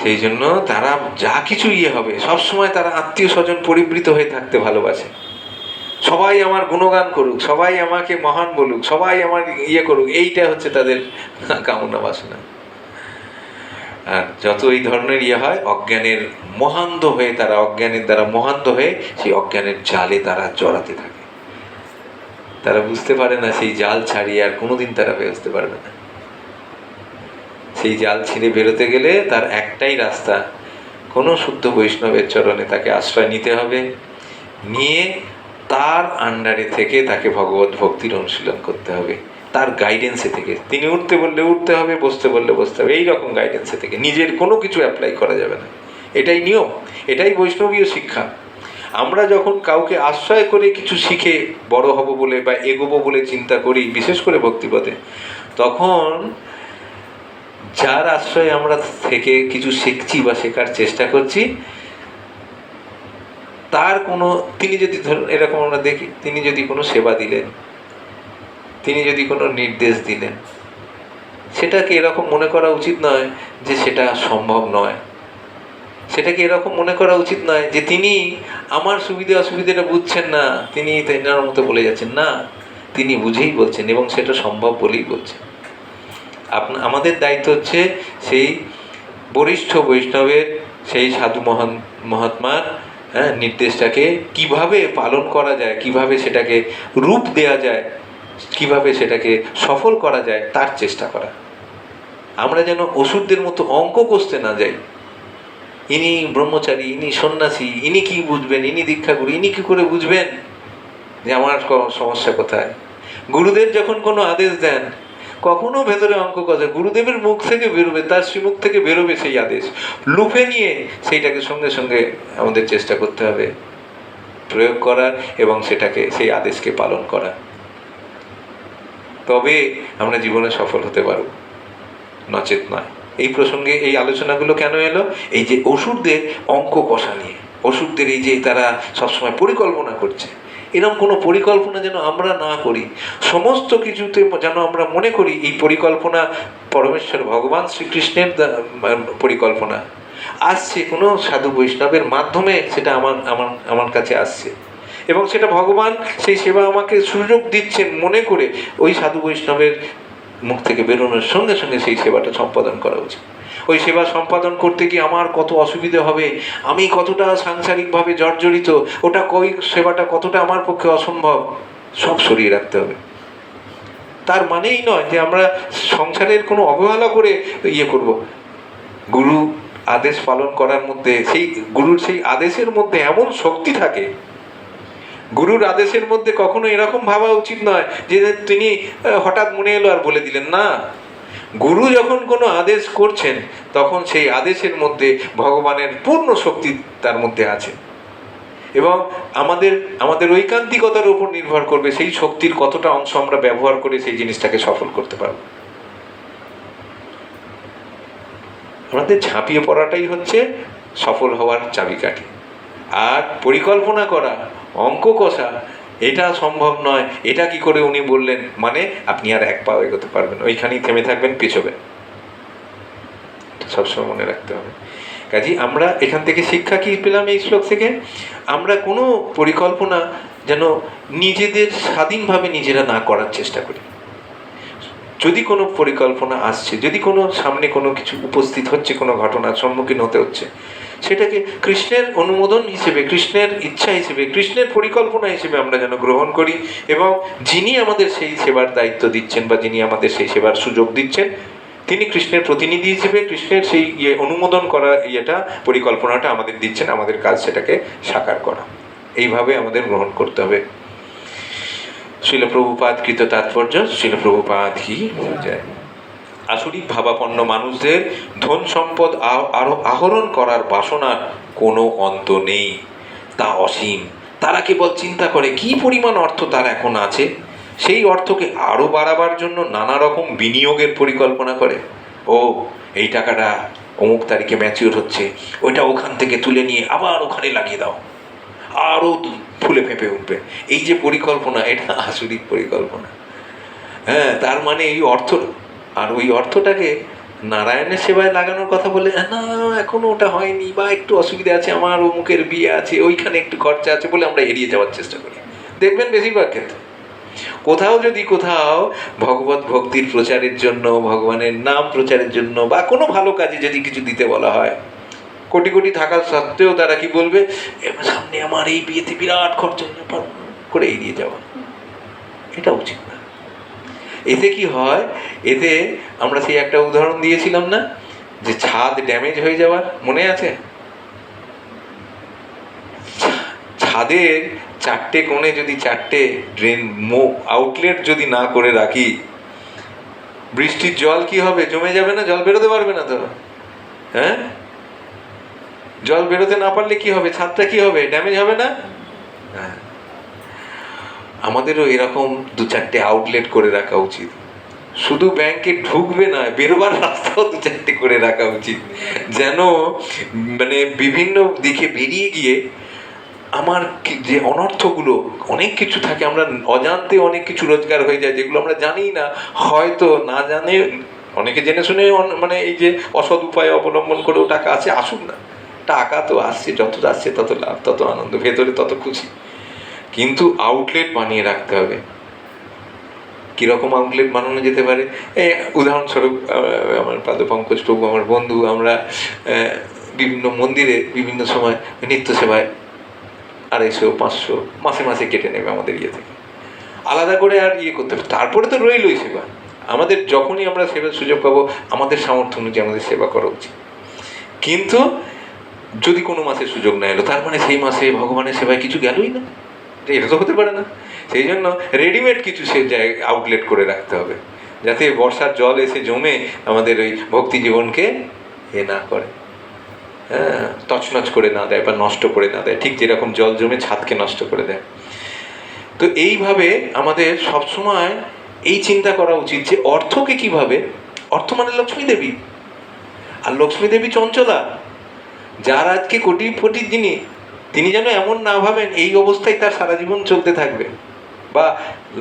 সেই জন্য তারা যা কিছু হবে, সবসময় তারা আত্মীয় স্বজন পরিবৃত হয়ে থাকতে ভালোবাসে। সবাই আমার গুণগান করুক, সবাই আমাকে মহান বলুক, সবাই আমার করুক, এইটা হচ্ছে তাদের কামনা বাসনা। আর যত এই ধরনের হয়, অজ্ঞানের মহান্ধ হয়ে তারা, অজ্ঞানের দ্বারা মহান্ধ হয়ে সেই অজ্ঞানের জালে তারা জড়াতে থাকে। তারা বুঝতে পারে না সেই জাল ছাড়িয়ে আর কোনোদিন তারা বেরোতে পারবে না। সেই জাল ছিঁড়ে বেরোতে গেলে তার একটাই রাস্তা, কোনো শুদ্ধ বৈষ্ণবের চরণে তাকে আশ্রয় নিতে হবে, নিয়ে তার আন্ডারে থেকে তাকে ভগবত ভক্তির অনুশীলন করতে হবে, তার গাইডেন্সে থেকে। তিনি উঠতে বললে উঠতে হবে, বসতে বললে বসতে হবে, এইরকম গাইডেন্সে থেকে। নিজের কোনো কিছু অ্যাপ্লাই করা যাবে না। এটাই নিয়ম, এটাই বৈষ্ণবীয় শিক্ষা। আমরা যখন কাউকে আশ্রয় করে কিছু শিখে বড় হব বলে বা এগোবো বলে চিন্তা করি, বিশেষ করে ভক্তিপথে, তখন যার আশ্রয়ে আমরা থেকে কিছু শিখছি বা শেখার চেষ্টা করছি, তার কোনো, তিনি যদি ধরুন এরকম আমরা দেখি, তিনি যদি কোনো সেবা দিলেন, তিনি যদি কোনো নির্দেশ দিলেন, সেটাকে এরকম মনে করা উচিত নয় যে সেটা সম্ভব নয়। সেটাকে এরকম মনে করা উচিত নয় যে তিনি আমার সুবিধে অসুবিধাটা বুঝছেন না, তিনি তেনার মতো বলে যাচ্ছেন। না, তিনি বুঝেই বলছেন এবং সেটা সম্ভব বলেই বলছেন। আমাদের দায়িত্ব হচ্ছে সেই বরিষ্ঠ বৈষ্ণবের, সেই সাধু মহাত্মার নির্দেশটাকে কিভাবে পালন করা যায়, কিভাবে সেটাকে রূপ দেয়া যায়, কিভাবে সেটাকে সফল করা যায়, তার চেষ্টা করা। আমরা যেন অসুরদের মতো অঙ্ক কষতে না যাই। ইনি ব্রহ্মচারী, ইনি সন্ন্যাসী, ইনি কি বুঝবেন, ইনি দীক্ষাগুরু, ইনি কি করে বুঝবেন যে আমার সমস্যা কোথায়। গুরুদেব যখন কোনো আদেশ দেন, কখনো ভেতরে অঙ্ক কষে, গুরুদেবের মুখ থেকে বেরোবে, তার শ্রীমুখ থেকে বেরোবে সেই আদেশ, লুফে নিয়ে সেইটাকে সঙ্গে সঙ্গে আমাদের চেষ্টা করতে হবে প্রয়োগ করার এবং সেটাকে, সেই আদেশকে পালন করা। তবে আমরা জীবনে সফল হতে পারব, নচেত নয়। এই প্রসঙ্গে এই আলোচনাগুলো কেন এলো? এই যে অসুরদের অঙ্ক কষা নিয়ে, অসুরদের এই যে তারা সবসময় পরিকল্পনা করছে, এরকম কোনো পরিকল্পনা যেন আমরা না করি। সমস্ত কিছুতে যেন আমরা মনে করি এই পরিকল্পনা পরমেশ্বর ভগবান শ্রীকৃষ্ণের পরিকল্পনা আসছে, কোনো সাধু বৈষ্ণবের মাধ্যমে সেটা আমার কাছে আসছে, এবং সেটা ভগবান সেই সেবা আমাকে সুযোগ দিচ্ছেন মনে করে ওই সাধু বৈষ্ণবের মুখ থেকে বেরোনোর সঙ্গে সঙ্গে সেই সেবাটা সম্পাদন করা উচিত। ওই সেবা সম্পাদন করতে গিয়ে আমার কত অসুবিধে হবে, আমি কতটা সাংসারিকভাবে জর্জরিত, ওটা সেবাটা কতটা আমার পক্ষে অসম্ভব, সব সরিয়ে রাখতে হবে। তার মানেই নয় যে আমরা সংসারের কোনো অবহেলা করে করব। গুরু আদেশ পালন করার মধ্যে, সেই গুরুর সেই আদেশের মধ্যে এমন শক্তি থাকে, গুরুর আদেশের মধ্যে কখনো এরকম ভাবা উচিত নয় যে তিনি হঠাৎ মনে এলো আর বলে দিলেন। না, গুরু যখন কোনো আদেশ করছেন তখন সেই আদেশের মধ্যে ভগবানের পূর্ণ শক্তি তার মধ্যে আছে, এবং আমাদের ঐকান্তিকতার উপর নির্ভর করবে সেই শক্তির কতটা অংশ আমরা ব্যবহার করে সেই জিনিসটাকে সফল করতে পারব। আমাদের ঝাঁপিয়ে পড়াটাই হচ্ছে সফল হওয়ার চাবিকাঠি। আর পরিকল্পনা করা, অঙ্ক কষা, এটা সম্ভব নয়, এটা কি করে উনি বললেন, মানে আপনি আর এক পাও এগোতে পারবেন, ওইখানেই থেমে থাকবেন, পিছবেন। সবসময় মনে রাখতে হবে। কাজেই আমরা এখান থেকে শিক্ষা কি পেলাম এই শ্লোক থেকে? আমরা কোনো পরিকল্পনা যেন নিজেদের স্বাধীনভাবে নিজেরা না করার চেষ্টা করি। যদি কোনো পরিকল্পনা আসছে, যদি কোনো সামনে কোনো কিছু উপস্থিত হচ্ছে, কোনো ঘটনার সম্মুখীন হতে হচ্ছে, সেটাকে কৃষ্ণের অনুমোদন হিসেবে, কৃষ্ণের ইচ্ছা হিসেবে, কৃষ্ণের পরিকল্পনা হিসেবে আমরা যেন গ্রহণ করি, এবং যিনি আমাদের সেই সেবার দায়িত্ব দিচ্ছেন বা যিনি আমাদের সেই সেবার সুযোগ দিচ্ছেন, তিনি কৃষ্ণের প্রতিনিধি হিসেবে কৃষ্ণের সেই অনুমোদন করা পরিকল্পনাটা আমাদের দিচ্ছেন, আমাদের কাজ সেটাকে সাকার করা। এইভাবে আমাদের গ্রহণ করতে হবে। শিল প্রভুপাদ কৃত তাৎপর্য, শিল প্রভুপাদ কি যায়। আসরিক ভাবাপন্ন মানুষদের ধন সম্পদ আরো আহরণ করার বাসনার কোনো অন্ত নেই, তা অসীম। তারা কেবল চিন্তা করে কি পরিমাণ অর্থ তার এখন আছে, সেই অর্থকে আরো বাড়াবার জন্য নানা রকম বিনিয়োগের পরিকল্পনা করে। ও এই টাকাটা অমুক তারিখে ম্যাচিওর হচ্ছে, ওইটা ওখান থেকে তুলে নিয়ে আবার ওখানে লাগিয়ে দাও, আরও ফুলে ফেঁপে উঠবে। এই যে পরিকল্পনা, এটা আসরিক পরিকল্পনা। হ্যাঁ, তার মানে এই অর্থ, আর ওই অর্থটাকে নারায়ণের সেবায় লাগানোর কথা বলে, না এখনো ওটা হয়নি, বা একটু অসুবিধা আছে, আমার অমুকের বিয়ে আছে, ওইখানে একটু খরচা আছে বলে আমরা এড়িয়ে যাওয়ার চেষ্টা করি। দেখবেন বেশিরভাগ ক্ষেত্রে কোথাও যদি কোথাও ভগবত ভক্তির প্রচারের জন্য, ভগবানের নাম প্রচারের জন্য, বা কোনো ভালো কাজে যদি কিছু দিতে বলা হয়, কোটি কোটি থাকা সত্ত্বেও তারা কি বলবে, সামনে আমার এই বিয়েতে বিরাট খরচা করে এড়িয়ে যাওয়া, এটা উচিত না। এতে কি হয়, এতে আমরা সেই একটা উদাহরণ দিয়েছিলাম না, যে ছাদ ড্যামেজ হয়ে যাওয়ার, মনে আছে? ছাদের চারটে কোণে যদি চারটে ড্রেন আউটলেট যদি না করে রাখি, বৃষ্টির জল কি হবে, জমে যাবে না? জল বেরোতে পারবে না তো। হ্যাঁ, জল বেরোতে না পারলে কি হবে, ছাদটা কি হবে, ড্যামেজ হবে না? হ্যাঁ, আমাদেরও এরকম দু চারটে আউটলেট করে রাখা উচিত। শুধু ব্যাংকে ঢুকবে না, বেরোবার রাস্তাও দু চারটে করে রাখা উচিত, যেন মানে বিভিন্ন দিকে বেরিয়ে গিয়ে আমার যে অনর্থগুলো, অনেক কিছু থাকে, আমরা অজান্তে অনেক কিছু রোজগার হয়ে যায়, যেগুলো আমরা জানি না, হয়তো না জানে অনেকে জেনে শুনে মানে এই যে অসৎ উপায় অবলম্বন করেও টাকা আছে, আসুক না, টাকা তো আসছে, যত আসছে তত লাভ, তত আনন্দ, ভেতরে তত খুশি। কিন্তু আউটলেট বানিয়ে রাখতে হবে। কীরকম আউটলেট বানানো যেতে পারে? উদাহরণস্বরূপ আমার পাদপঙ্কজ প্রভু আমার বন্ধু, আমরা বিভিন্ন মন্দিরে বিভিন্ন সময় নিত্য সেবায় 250-500 মাসে মাসে কেটে নেবে আমাদের ইয়ে থেকে, আলাদা করে আর ইয়ে করতে হবে। তারপরে তো রইলই সেবা, আমাদের যখনই আমরা সেবার সুযোগ পাবো আমাদের সামর্থ্য অনুযায়ী আমাদের সেবা করা উচিত। কিন্তু যদি কোনো মাসে সুযোগ না এলো, তার মানে সেই মাসে ভগবানের সেবায় কিছু গেলই না, এটা তো হতে পারে না। সেই জন্য রেডিমেড কিছু সে জায়গায় আউটলেট করে রাখতে হবে, যাতে বর্ষার জল এসে জমে আমাদের ওই ভক্তি জীবনকে এ না করে, হ্যাঁ, তছনছ করে না দেয় বা নষ্ট করে না দেয়, ঠিক যেরকম জল জমে ছাদকে নষ্ট করে দেয়। তো এইভাবে আমাদের সবসময় এই চিন্তা করা উচিত যে অর্থকে কিভাবে, অর্থ মানে লক্ষ্মী দেবী, আর লক্ষ্মী দেবী চঞ্চলা, যার আজকে কোটি যিনি, তিনি যেন এমন না ভাবেন এই অবস্থায় তার সারা জীবন চলতে থাকবে, বা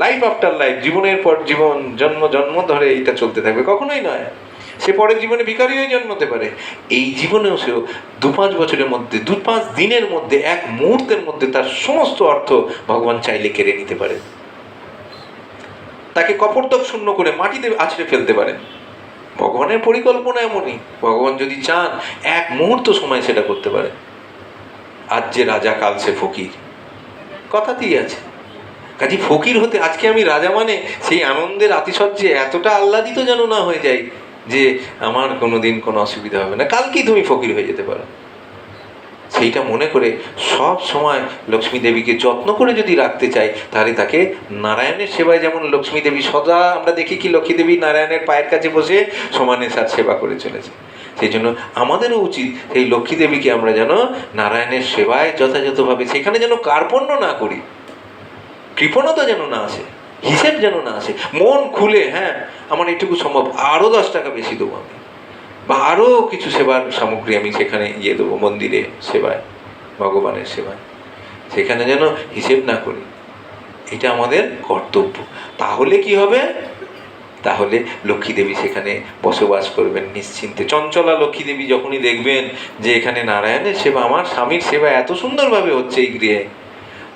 লাইফ আফটার লাইফ, জীবনের পর জীবন, জন্ম জন্ম ধরে এইটা চলতে থাকবে, কখনোই নয়। সে পরের জীবনে ভিখারি হয়ে জন্মতে পারে, এই জীবনেও সেও 2-5 বছরের মধ্যে, 2-5 দিনের মধ্যে, এক মুহূর্তের মধ্যে তার সমস্ত অর্থ ভগবান চাইলে কেড়ে নিতে পারে, তাকে কপর্দক শূন্য করে মাটিতে আছড়ে ফেলতে পারে। ভগবানের পরিকল্পনা এমনই, ভগবান যদি চান এক মুহূর্ত সময় সেটা করতে পারে। আজ যে রাজা কাল সে ফকির, কথাতেই আছে। কাজে ফকির হতে, আজকে আমি রাজা মানে সেই আনন্দের আতিশয্যে এতটা আহ্লাদিত যেন না হয়ে যায় যে আমার কোনো দিন কোনো অসুবিধা হবে না, কালকেই তুমি ফকির হয়ে যেতে পারো। সেইটা মনে করে সব সময় লক্ষ্মী দেবীকে যত্ন করে যদি রাখতে চাই, তাহলে তাকে নারায়ণের সেবায়, যেমন লক্ষ্মী দেবী সদা আমরা দেখি কি লক্ষ্মী দেবী নারায়ণের পায়ের কাছে বসে সমানে তার সেবা করে চলেছে। সেই জন্য আমাদেরও উচিত এই লক্ষ্মী দেবীকে আমরা যেন নারায়ণের সেবায় যথাযথভাবে, সেখানে যেন কার্পণ্য না করি, কৃপণতা যেন না আসে, হিসেব যেন না আসে, মন খুলে, হ্যাঁ আমার এটুকু সম্ভব, আরও 10 টাকা বেশি দেবো আমি, বা আরও কিছু সেবার সামগ্রী আমি সেখানে ইয়ে দেবো, মন্দিরে সেবায়, ভগবানের সেবায়, সেখানে যেন হিসেব না করি, এটা আমাদের কর্তব্য। তাহলে কি হবে? তাহলে লক্ষ্মী দেবী সেখানে বসবাস করবেন নিশ্চিন্তে। চঞ্চলা লক্ষ্মী দেবী যখনই দেখবেন যে এখানে নারায়ণের সেবা, আমার স্বামীর সেবা এত সুন্দরভাবে হচ্ছে এই গৃহে,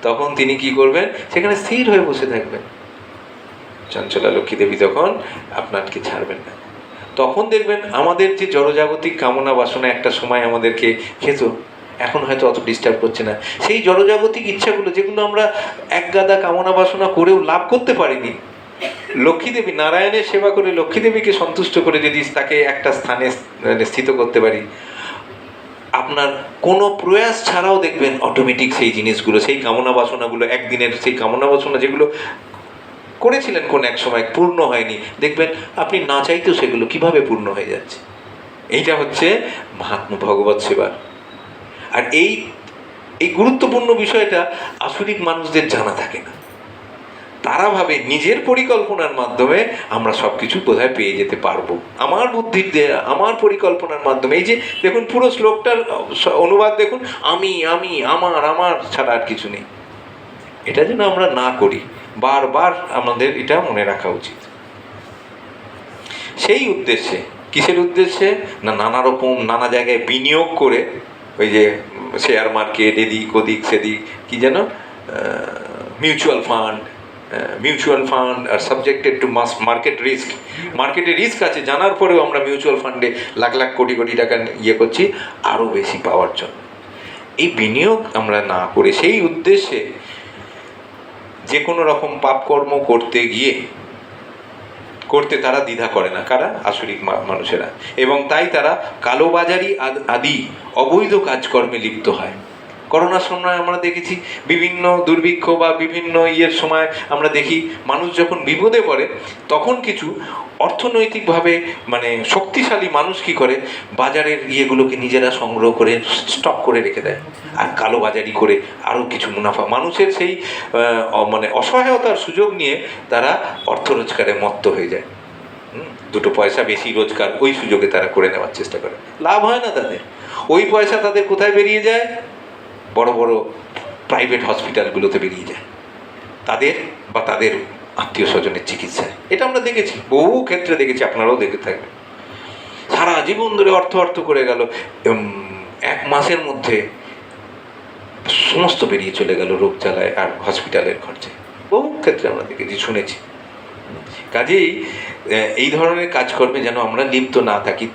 তখন তিনি কি করবেন? সেখানে স্থির হয়ে বসে থাকবেন। চঞ্চলা লক্ষ্মী দেবী তখন আপনাকে ছাড়বেন না। তখন দেখবেন আমাদের যে জড়জাগতিক কামনা বাসনা একটা সময় আমাদেরকে খেত, এখন হয়তো অত ডিস্টার্ব করছে না। সেই জড়জাগতিক ইচ্ছাগুলো, যেগুলো আমরা এক গাদা কামনা বাসনা করেও লাভ করতে পারিনি, লক্ষ্মী দেবী নারায়ণের সেবা করে লক্ষ্মী দেবীকে সন্তুষ্ট করে যদি তাকে একটা স্থানে স্থিত করতে পারি, আপনার কোনো প্রয়াস ছাড়াও দেখবেন অটোমেটিক সেই জিনিসগুলো, সেই কামনা বাসনাগুলো, একদিনের সেই কামনা বাসনা যেগুলো করেছিলেন কোন এক সময়, পূর্ণ হয়নি, দেখবেন আপনি না চাইতেও সেগুলো কিভাবে পূর্ণ হয়ে যাচ্ছে। এইটা হচ্ছে মাহাত্ম্য ভগবত সেবার। আর এই এই গুরুত্বপূর্ণ বিষয়টা আসরিক মানুষদের জানা থাকে না। তারা ভাবে নিজের পরিকল্পনার মাধ্যমে আমরা সব কিছু বোধহয় পেয়ে যেতে পারবো, আমার বুদ্ধির দেয়া, আমার পরিকল্পনার মাধ্যমে। এই যে দেখুন পুরো শ্লোকটার অনুবাদ দেখুন, আমি আমি আমার আমার ছাড়া আর কিছু নেই। এটা যেন আমরা না করি, বারবার আমাদের এটা মনে রাখা উচিত। সেই উদ্দেশ্যে, কিসের উদ্দেশ্যে না, নানা রকম নানা জায়গায় বিনিয়োগ করে, ওই যে শেয়ার মার্কেট, এদিক ওদিক সেদিক, কি যেন mutual fund are subjected to market risk. মার্কেটে রিস্ক আছে জানার পরেও আমরা মিউচুয়াল ফান্ডে লাখ লাখ কোটি কোটি টাকা ইয়ে করছি আরও বেশি পাওয়ার জন্য। এই বিনিয়োগ আমরা না করে সেই উদ্দেশ্যে যে কোনো রকম পাপকর্ম করতে তারা দ্বিধা করে না। কারা? আসরিক মানুষেরা। এবং তাই তারা কালোবাজারি আদি অবৈধ কাজকর্মে লিপ্ত হয়। করোনার সময় আমরা দেখেছি, বিভিন্ন দুর্ভিক্ষ বা বিভিন্ন সময় আমরা দেখি মানুষ যখন বিপদে পড়ে তখন কিছু অর্থনৈতিকভাবে শক্তিশালী মানুষ কি করে, বাজারের ইয়েগুলোকে নিজেরা সংগ্রহ করে স্টক করে রেখে দেয়, আর কালোবাজারি করে আরও কিছু মুনাফা, মানুষের সেই অসহায়তার সুযোগ নিয়ে তারা অর্থ রোজগারে মত্ত হয়ে যায়। দুটো পয়সা বেশি রোজগার ওই সুযোগে তারা করে নেওয়ার চেষ্টা করে, লাভ হয় না তাদের। ওই পয়সা তাদের কোথায় বেরিয়ে যায়? বড় বড় প্রাইভেট হসপিটালগুলোতে বেরিয়ে যায়, তাদের বা তাদের আত্মীয় স্বজনের চিকিৎসায়। এটা আমরা দেখেছি, বহু ক্ষেত্রে দেখেছি, আপনারাও দেখে থাকবেন। সারা জীবন ধরে অর্থ করে গেল, 1 মাসের মধ্যে সমস্ত বেরিয়ে চলে গেল রোগ জ্বালায় আর হসপিটালের খরচে। বহু ক্ষেত্রে আমরা দেখেছি, শুনেছি। কাজেই এই ধরনের কাজকর্মে যেন আমরা লিপ্ত না থাকি।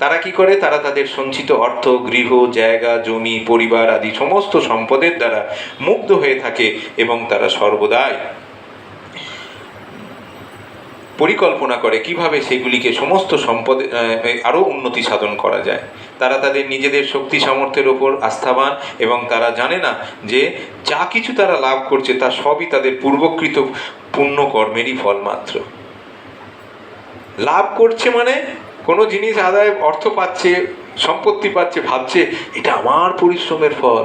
তারা কি করে? তারা তাদের সঞ্চিত অর্থ, গৃহ, জায়গা, জমি, পরিবার আদি সমস্ত সম্পদের দ্বারা মুগ্ধ হয়ে থাকে এবং তারা সর্বদাই পরিকল্পনা করে কিভাবে সেগুলিকে সমস্ত সম্পদে আরও উন্নতি সাধন করা যায়। তারা তাদের নিজেদের শক্তি সামর্থ্যের ওপর আস্থাবান এবং তারা জানে না যে যা কিছু তারা লাভ করছে তা সবই তাদের পূর্বকৃত পুণ্য কর্মেরই ফল মাত্র। লাভ করছে কোনো জিনিস আদায়, অর্থ পাচ্ছে, সম্পত্তি পাচ্ছে, ভাবছে এটা আমার পরিশ্রমের ফল,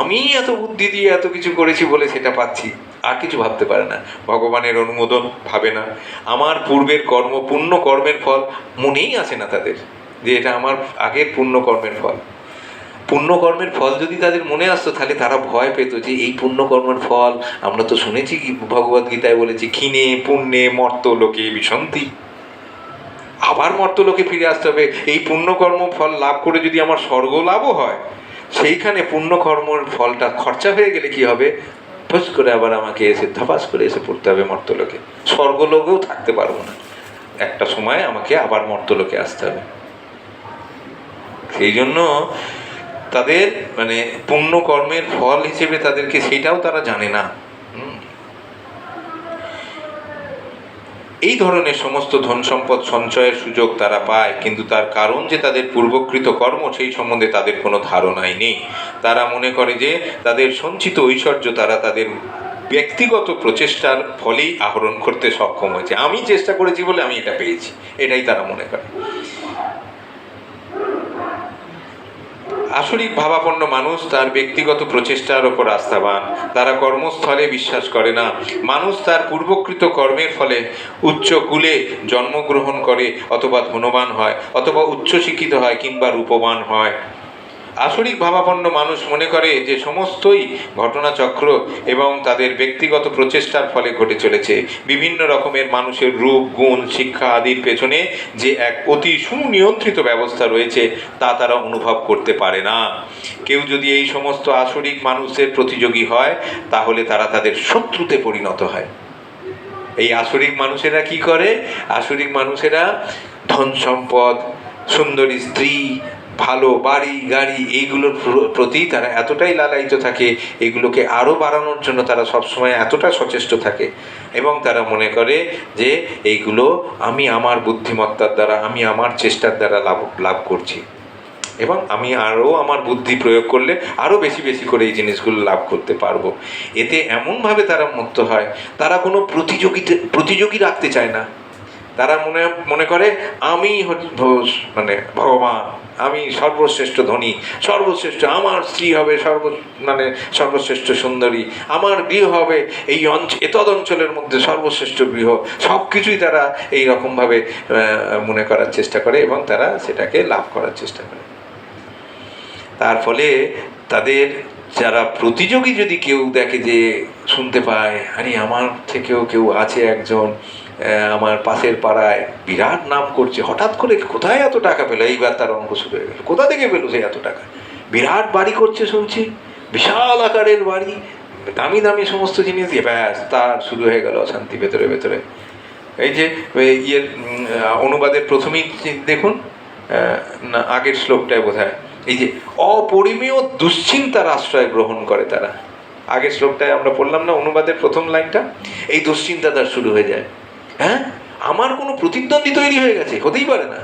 আমি এত বুদ্ধি দিয়ে এত কিছু করেছি বলে সেটা পাচ্ছি, আর কিছু ভাবতে পারে না। ভগবানের অনুমোদন ভাবে না, আমার পূর্বের কর্ম, পুণ্য কর্মের ফল মনেই আসে না তাদের যে এটা আমার আগের পুণ্য কর্মের ফল। পুণ্যকর্মের ফল যদি তাদের মনে আসতো তাহলে তারা ভয় পেত যে এই পুণ্যকর্মের ফল, আমরা তো শুনেছি কি ভগবদ্গীতায় বলেছি, ক্ষীণে পুণ্যে মর্ত্যলোকে বিশন্তি, আবার মর্ত্যলোকে ফিরে আসতে হবে। এই পুণ্যকর্ম ফল লাভ করে যদি আমার স্বর্গ লাভও হয়, সেইখানে পুণ্যকর্মের ফলটা খরচা হয়ে গেলে কি হবে, ফস করে আবার আমাকে ধাপাস করে এসে পড়তে হবে মর্ত্যলোকে, স্বর্গলোকেও থাকতে পারবো না, একটা সময় আমাকে আবার মর্ত্যলোকে আসতে হবে। সেই জন্য তাদের পুণ্যকর্মের ফল হিসেবে তাদেরকে সেইটাও তারা জানে না। এই ধরনের সমস্ত ধন সম্পদ সঞ্চয়ের সুযোগ তারা পায়, কিন্তু তার কারণ যে তাদের পূর্বকৃত কর্ম সেই সম্বন্ধে তাদের কোনো ধারণাই নেই। তারা মনে করে যে তাদের সঞ্চিত ঐশ্বর্য তারা তাদের ব্যক্তিগত প্রচেষ্টার ফলেই আহরণ করতে সক্ষম হয়েছে, আমি চেষ্টা করেছি বলে আমি এটা পেয়েছি, এটাই তারা মনে করে। আসরিক ভাবাপন্ন মানুষ তার ব্যক্তিগত প্রচেষ্টার ওপর আস্থাবান। তারা কর্মস্থলে বিশ্বাস করে না মানুষ তার পূর্বকৃত কর্মের ফলে উচ্চ কুলে জন্মগ্রহণ করে, অথবা ধনবান হয়, অথবা উচ্চশিক্ষিত হয়, কিংবা রূপবান হয়। আসরিক ভাবাপন্ন মানুষ মনে করে যে সমস্তই ঘটনাচক্র এবং তাদের ব্যক্তিগত প্রচেষ্টার ফলে ঘটে চলেছে। বিভিন্ন রকমের মানুষের রূপ, গুণ, শিক্ষা আদির পেছনে যে এক অতি সুনিয়ন্ত্রিত ব্যবস্থা রয়েছে তা তারা অনুভব করতে পারে না। কেউ যদি এই সমস্ত আসরিক মানুষের প্রতিযোগী হয় তাহলে তারা তাদের শত্রুতে পরিণত হয়। এই আসরিক মানুষেরা কি করে? আসরিক মানুষেরা ধন সম্পদ, সুন্দরী স্ত্রী, ভালো বাড়ি গাড়ি, এইগুলোর প্রতি তারা এতটাই লালায়িত থাকে, এগুলোকে আরও বাড়ানোর জন্য তারা সবসময় এতটা সচেষ্ট থাকে এবং তারা মনে করে যে এইগুলো আমি আমার বুদ্ধিমত্তার দ্বারা, আমি আমার চেষ্টার দ্বারা লাভ করছি। এবং আমি আরও আমার বুদ্ধি প্রয়োগ করলে আরও বেশি বেশি করে এই জিনিসগুলো লাভ করতে পারবো। এতে এমনভাবে তারা মুক্ত হয়, তারা কোনো প্রতিযোগী রাখতে চায় না। তারা মনে করে আমি মানে ভগবান, আমি সর্বশ্রেষ্ঠ ধনী, সর্বশ্রেষ্ঠ, আমার স্ত্রী হবে সর্বশ্রেষ্ঠ সুন্দরী, আমার গৃহ হবে এই এতদ অঞ্চলের মধ্যে সর্বশ্রেষ্ঠ গৃহ। সব কিছুই তারা এই রকমভাবে মনে করার চেষ্টা করে এবং তারা সেটাকে লাভ করার চেষ্টা করে। তার ফলে তাদের যারা প্রতিযোগী যদি কেউ দেখে, যে শুনতে পায় আরে আমার থেকেও কেউ আছে একজন, আমার পাশের পাড়ায় বিরাট নাম করছে, হঠাৎ করে কোথায় এত টাকা পেলো, এইবার তার অঙ্ক শুরু হয়ে গেল, কোথা থেকে পেলো সে এত টাকা, বিরাট বাড়ি করছে শুনছি, বিশাল আকারের বাড়ি, দামি দামি সমস্ত জিনিস দিয়ে, ব্যাস তার শুরু হয়ে গেল অশান্তি ভেতরে ভেতরে। এই যে অনুবাদের প্রথমেই দেখুন, না আগের শ্লোকটায় বোধহয়, এই যে অপরিমেয় দুশ্চিন্তার আশ্রয় গ্রহণ করে তারা, আগের শ্লোকটায় আমরা পড়লাম না অনুবাদের প্রথম লাইনটা, এই দুশ্চিন্তা তার শুরু হয়ে যায়। হ্যাঁ, আমার কোনো প্রতিদ্বন্দ্বী তৈরি হয়ে গেছে, হতেই পারে না,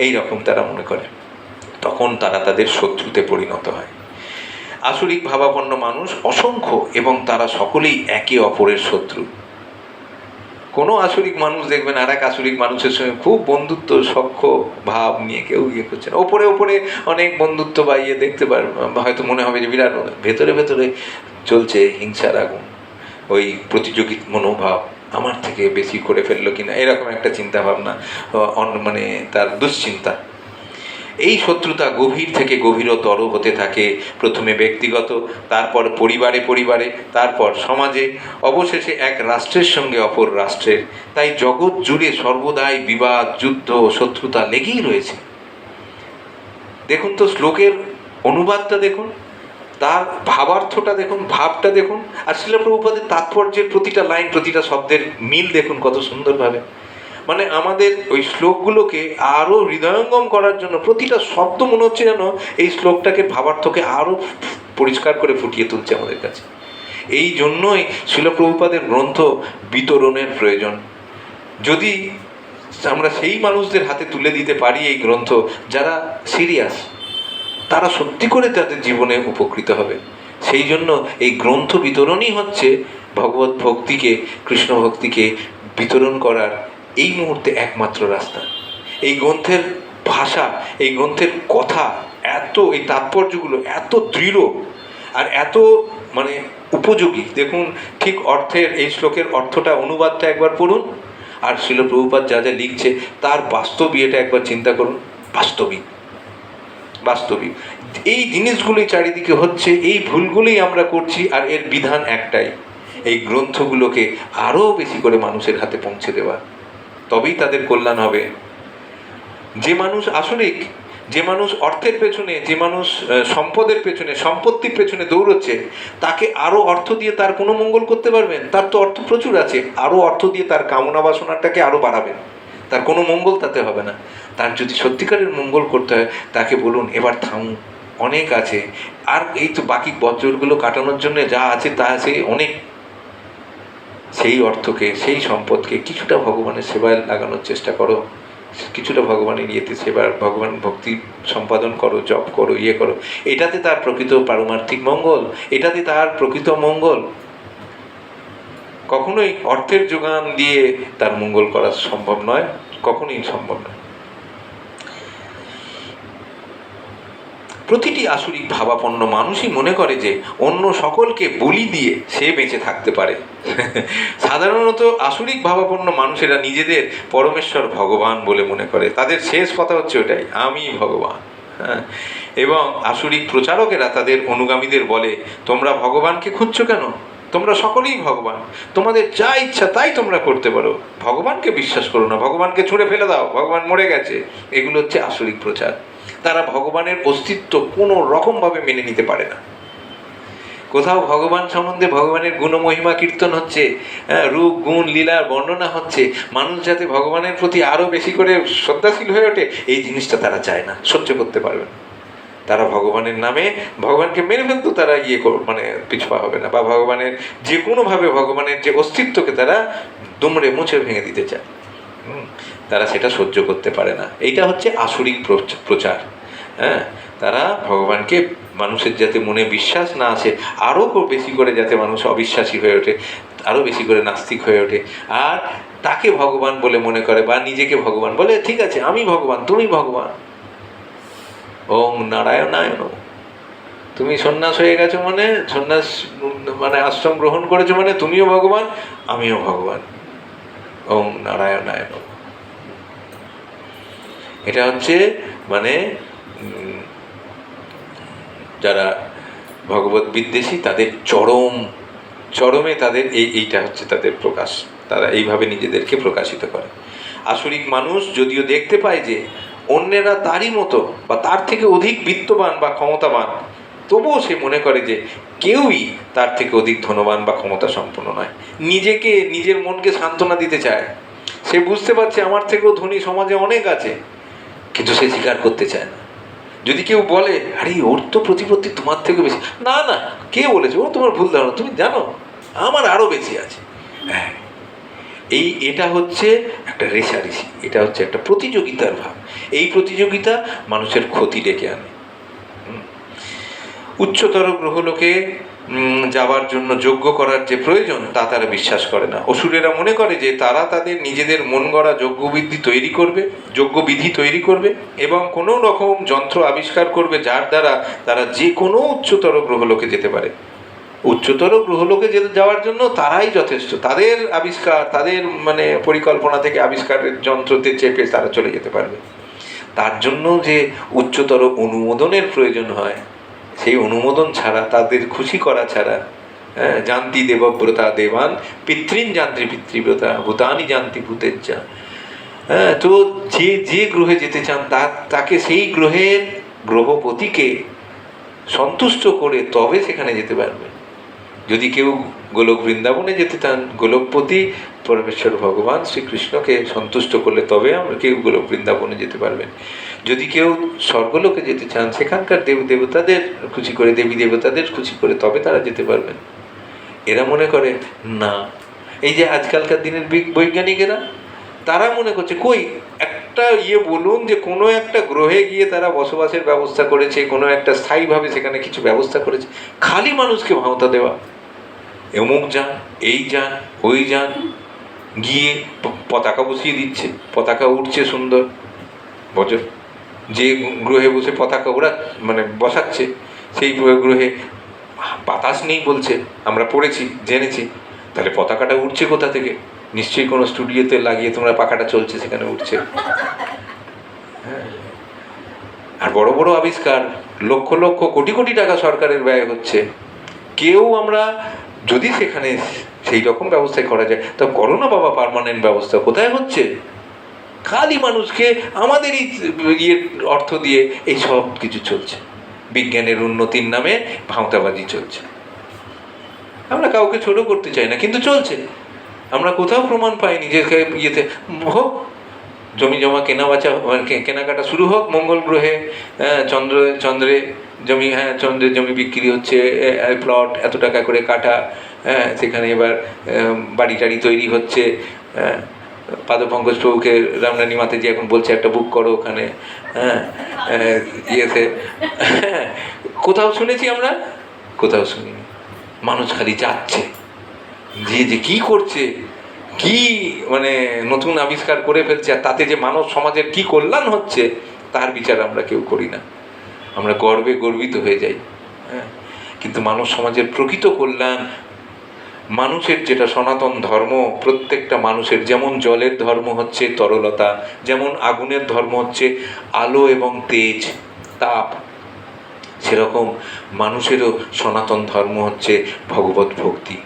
এই রকম তারা মনে করে। তখন তারা তাদের শত্রুতে পরিণত হয়। আসরিক ভাবাপন্ন মানুষ অসংখ্য এবং তারা সকলেই একে অপরের শত্রু। কোনো আসরিক মানুষ দেখবেন আর এক আসরিক মানুষের সঙ্গে খুব বন্ধুত্ব সখ্য ভাব নিয়ে কেউ করছে না, ওপরে ওপরে অনেক বন্ধুত্ব বা দেখতে পারে, হয়তো মনে হবে যে বিরাট, ভেতরে ভেতরে চলছে হিংসার আগুন, ওই প্রতিযোগী মনোভাব, আমার থেকে বেশি করে ফেললো কিনা, এরকম একটা চিন্তা ভাবনা, মানে তার দুশ্চিন্তা। এই শত্রুতা গভীর থেকে গভীরতর হতে থাকে, প্রথমে ব্যক্তিগত, তারপর পরিবারে, তারপর সমাজে, অবশেষে এক রাষ্ট্রের সঙ্গে অপর রাষ্ট্রের। তাই জগৎ জুড়ে সর্বদাই বিবাদ, যুদ্ধ, শত্রুতা লেগেই রয়েছে। দেখুন তো শ্লোকের অনুবাদটা দেখুন, তার ভাবার্থটা দেখুন, ভাবটা দেখুন, আর শ্রীল প্রভুপাদের তাৎপর্যের প্রতিটা লাইন, প্রতিটা শব্দের মিল দেখুন কত সুন্দরভাবে। মানে আমাদের ওই শ্লোকগুলোকে আরও হৃদয়ঙ্গম করার জন্য প্রতিটা শব্দ মনে হচ্ছে যেন এই শ্লোকটাকে ভাবার্থকে আরও পরিষ্কার করে ফুটিয়ে তুলছে আমাদের কাছে। এই জন্যই শ্রীল প্রভুপাদের গ্রন্থ বিতরণের প্রয়োজন। যদি আমরা সেই মানুষদের হাতে তুলে দিতে পারি এই গ্রন্থ যারা সিরিয়াস, তারা সত্যি করে তাদের জীবনে উপকৃত হবে। সেই জন্য এই গ্রন্থ বিতরণই হচ্ছে ভগবত ভক্তিকে, কৃষ্ণ ভক্তিকে বিতরণ করার এই মুহূর্তে একমাত্র রাস্তা। এই গ্রন্থের ভাষা, এই গ্রন্থের কথা এত, এই তাৎপর্যগুলো এত দৃঢ় আর এত মানে উপযোগী। দেখুন ঠিক অর্থের, এই শ্লোকের অর্থটা, অনুবাদটা একবার পড়ুন, আর শ্রীল প্রভুপাদ যা যা লিখছে তার বাস্তবিক এটা একবার চিন্তা করুন। বাস্তবিক এই জিনিসগুলোই চারিদিকে হচ্ছে, এই ভুলগুলোই আমরা করছি, আর এর বিধান একটাই, এই গ্রন্থগুলোকে আরও বেশি করে মানুষের হাতে পৌঁছে দেওয়া, তবেই তাদের কল্যাণ হবে। যে মানুষ আসরিক, যে মানুষ অর্থের পেছনে, যে মানুষ সম্পদের পেছনে, সম্পত্তির পেছনে দৌড়চ্ছে, তাকে আরও অর্থ দিয়ে তার কোনো মঙ্গল করতে পারবেন? তার তো অর্থ প্রচুর আছে, আরও অর্থ দিয়ে তার কামনা বাসনাটাকে আরও বাড়াবেন, তার কোনো মঙ্গল তাতে হবে না। তার যদি সত্যিকারের মঙ্গল করতে হয়, তাকে বলুন এবার থামুন, অনেক আছে, আর এই তো বাকি বছরগুলো কাটানোর জন্য যা আছে তা আছে অনেক, সেই অর্থকে, সেই সম্পদকে কিছুটা ভগবানের সেবায় লাগানোর চেষ্টা করো, কিছুটা ভগবানের ইয়েতে সেবার, ভগবান ভক্তি সম্পাদন করো, জপ করো, করো, এটাতে তার প্রকৃত পারমার্থিক মঙ্গল, এটাতে তার প্রকৃত মঙ্গল। কখনোই অর্থের যোগান দিয়ে তার মঙ্গল করা সম্ভব নয়, কখনোই সম্ভব নয়। প্রতিটি আসরিক ভাবাপন্ন মানুষই মনে করে যে অন্য সকলকে বলি দিয়ে সে বেঁচে থাকতে পারে। সাধারণত আসরিক ভাবাপন্ন মানুষেরা নিজেদের পরমেশ্বর ভগবান বলে মনে করে, তাদের শেষ কথা হচ্ছে ওটাই, আমি ভগবান। হ্যাঁ, এবং আসরিক প্রচারকেরা তাদের অনুগামীদের বলে, তোমরা ভগবানকে খুঁজছো কেন? তোমরা সকলেই ভগবান, তোমাদের যা ইচ্ছা তাই তোমরা করতে পারো, ভগবানকে বিশ্বাস করো না, ভগবানকে ছুঁড়ে ফেলে দাও, ভগবান মরে গেছে। এগুলো হচ্ছে আসরিক প্রচার। তারা ভগবানের অস্তিত্ব কোনো রকমভাবে মেনে নিতে পারে না। কোথাও ভগবান সম্বন্ধে, ভগবানের গুণমহিমা কীর্তন হচ্ছে, রূপ গুণ লীলার বর্ণনা হচ্ছে, মানুষ যাতে ভগবানের প্রতি আরও বেশি করে শ্রদ্ধাশীল হয়ে ওঠে, এই জিনিসটা তারা চায় না, সহ্য করতে পারবে না। তারা ভগবানের নামে ভগবানকে মেরে ফেলতো, তারা মানে পিছপা হবে না, বা ভগবানের যে কোনোভাবে ভগবানের যে অস্তিত্বকে তারা দুমড়ে মুছে ভেঙে দিতে চায়। তারা সেটা সহ্য করতে পারে না। এইটা হচ্ছে আসরিক প্রচার। হ্যাঁ, তারা ভগবানকে মানুষের যাতে মনে বিশ্বাস না আসে, আরও বেশি করে যাতে মানুষ অবিশ্বাসী হয়ে ওঠে, আরও বেশি করে নাস্তিক হয়ে ওঠে, আর তাকে ভগবান বলে মনে করে বা নিজেকে ভগবান বলে, ঠিক আছে আমি ভগবান তুমি ভগবান, ওম নারায়ণায় নমঃ। তুমি সন্ন্যাস হয়ে গেছো মানে, সন্ন্যাস মানে আশ্রম গ্রহণ করেছো মানে তুমিও ভগবান আমিও ভগবান, ওম নারায়ণায় নমঃ। এটা হচ্ছে মানে যারা ভগবত বিদ্বেষী তাদের চরমে তাদের এইটা হচ্ছে তাদের প্রকাশ, তারা এইভাবে নিজেদেরকে প্রকাশিত করে। আসরিক মানুষ যদিও দেখতে পায় যে অন্যেরা তারই মতো বা তার থেকে অধিক বিত্তবান বা ক্ষমতাবান, তবুও সে মনে করে যে কেউই তার থেকে অধিক ধনবান বা ক্ষমতা সম্পন্ন নয়। নিজের মনকে সান্ত্বনা দিতে চায়, সে বুঝতে পারছে আমার থেকেও ধনী সমাজে অনেক আছে, কিন্তু সে স্বীকার করতে চায় না। যদি কেউ বলে আরে ওর তো প্রতিপত্তি তোমার থেকে বেশি, না না কে বলেছে, ও তোমার ভুল ধারণা, তুমি জানো আমার আরও বেশি আছে। হ্যাঁ, এটা হচ্ছে একটা রেষারেষি, এটা হচ্ছে একটা প্রতিযোগিতার ভাব। এই প্রতিযোগিতা মানুষের ক্ষতি ডেকে আনে। উচ্চতর গ্রহলোকে যাবার জন্য যোগ্য করার যে প্রয়োজন তা তারা বিশ্বাস করে না। অসুরেরা মনে করে যে তারা তাদের নিজেদের মন গড়া যজ্ঞবিধি তৈরি করবে এবং কোনো রকম যন্ত্র আবিষ্কার করবে যার দ্বারা তারা যে কোনো উচ্চতর গ্রহলোকে যেতে পারে। উচ্চতর গ্রহলোকে যাওয়ার জন্য তারাই যথেষ্ট, তাদের আবিষ্কার, তাদের মানে পরিকল্পনা থেকে আবিষ্কারের যন্ত্রতে চেপে তারা চলে যেতে পারবে। তার জন্য যে উচ্চতর অনুমোদনের প্রয়োজন হয়, সেই অনুমোদন ছাড়া, তাদের খুশি করা ছাড়া, জানতি দেবব্রতা দেবান পিতৃন যান্ত্রী পিতৃব্রতা ভূতানি জানতি ভূতেজ্জা। তো যে গ্রহে যেতে চান তাকে সেই গ্রহপতিকে সন্তুষ্ট করে তবে সেখানে যেতে পারবে। যদি কেউ গোলক বৃন্দাবনে যেতে চান, গোলকপতি পরমেশ্বর ভগবান শ্রীকৃষ্ণকে সন্তুষ্ট করলে তবে আমরা কেউ গোলক বৃন্দাবনে যেতে পারবেন। যদি কেউ স্বর্গলোকে যেতে চান, সেখানকার দেবতাদের খুশি করে, দেবী দেবতাদের খুশি করে তবে তারা যেতে পারবেন। এরা মনে করে না, এই যে আজকালকার দিনের বৈজ্ঞানিকেরা, তারা মনে করছে কই একটা বলুন যে কোনো একটা গ্রহে গিয়ে তারা বসবাসের ব্যবস্থা করেছে, কোনো একটা স্থায়ীভাবে সেখানে কিছু ব্যবস্থা করেছে, খালি মানুষকে ভাওতা দেওয়া, অমুক যান, এই যান, ওই যান, গিয়ে পতাকা বসিয়ে দিচ্ছে, পতাকা উঠছে সুন্দর, বছর যে গ্রহে বসে পতাকা ওরা মানে বসাচ্ছে সেই গ্রহে বাতাস নেই বলছে, আমরা পড়েছি জেনেছি, তাহলে পতাকাটা উঠছে কোথা থেকে? নিশ্চয়ই কোনো স্টুডিওতে লাগিয়ে তোমরা পাখাটা চলছে সেখানে উঠছে। হ্যাঁ, আর বড় বড় আবিষ্কার, লক্ষ লক্ষ কোটি কোটি টাকা সরকারের ব্যয় হচ্ছে, কেউ আমরা যদি সেখানে সেই রকম ব্যবস্থায় করা যায় তা করো না বাবা, পার্মানেন্ট ব্যবস্থা কোথায় হচ্ছে? খালি মানুষকে আমাদেরই অর্থ দিয়ে এই সব কিছু চলছে, বিজ্ঞানের উন্নতির নামে ভাঁওতাবাজি চলছে। আমরা কাউকে ছোট করতে চাই না, কিন্তু চলছে। আমরা কোথাও প্রমাণ পাইনি যে ইয়েতে হোক জমি জমা কেনাকাটা শুরু হোক মঙ্গল গ্রহে, চন্দ্রে জমি, চন্দ্রের জমি বিক্রি হচ্ছে, প্লট এত টাকা করে কাটা, সেখানে এবার বাড়ি টাড়ি তৈরি হচ্ছে। পাদপঙ্কজ প্রভুকে রামরানী মাতাজি এখন বলছে একটা বুক করো ওখানে, ইয়েতে। কোথাও শুনেছি আমরা? কোথাও শুনিনি। মানুষ খালি যাচ্ছে, যে কি করছে, কি মানে নতুন আবিষ্কার করে ফেলছে, আর তাতে যে মানব সমাজের কি কল্যাণ হচ্ছে তার বিচার আমরা কেউ করি না। আমরা গর্বে গর্বিত হয়ে যাই, কিন্তু মানব সমাজের প্রকৃত কল্যাণ, মানুষের যেটা সনাতন ধর্ম, প্রত্যেকটা মানুষের, যেমন জলের ধর্ম হচ্ছে তরলতা, যেমন আগুনের ধর্ম হচ্ছে আলো এবং তেজ তাপ, সেরকম মানুষেরও সনাতন ধর্ম হচ্ছে ভগবত ভক্তি।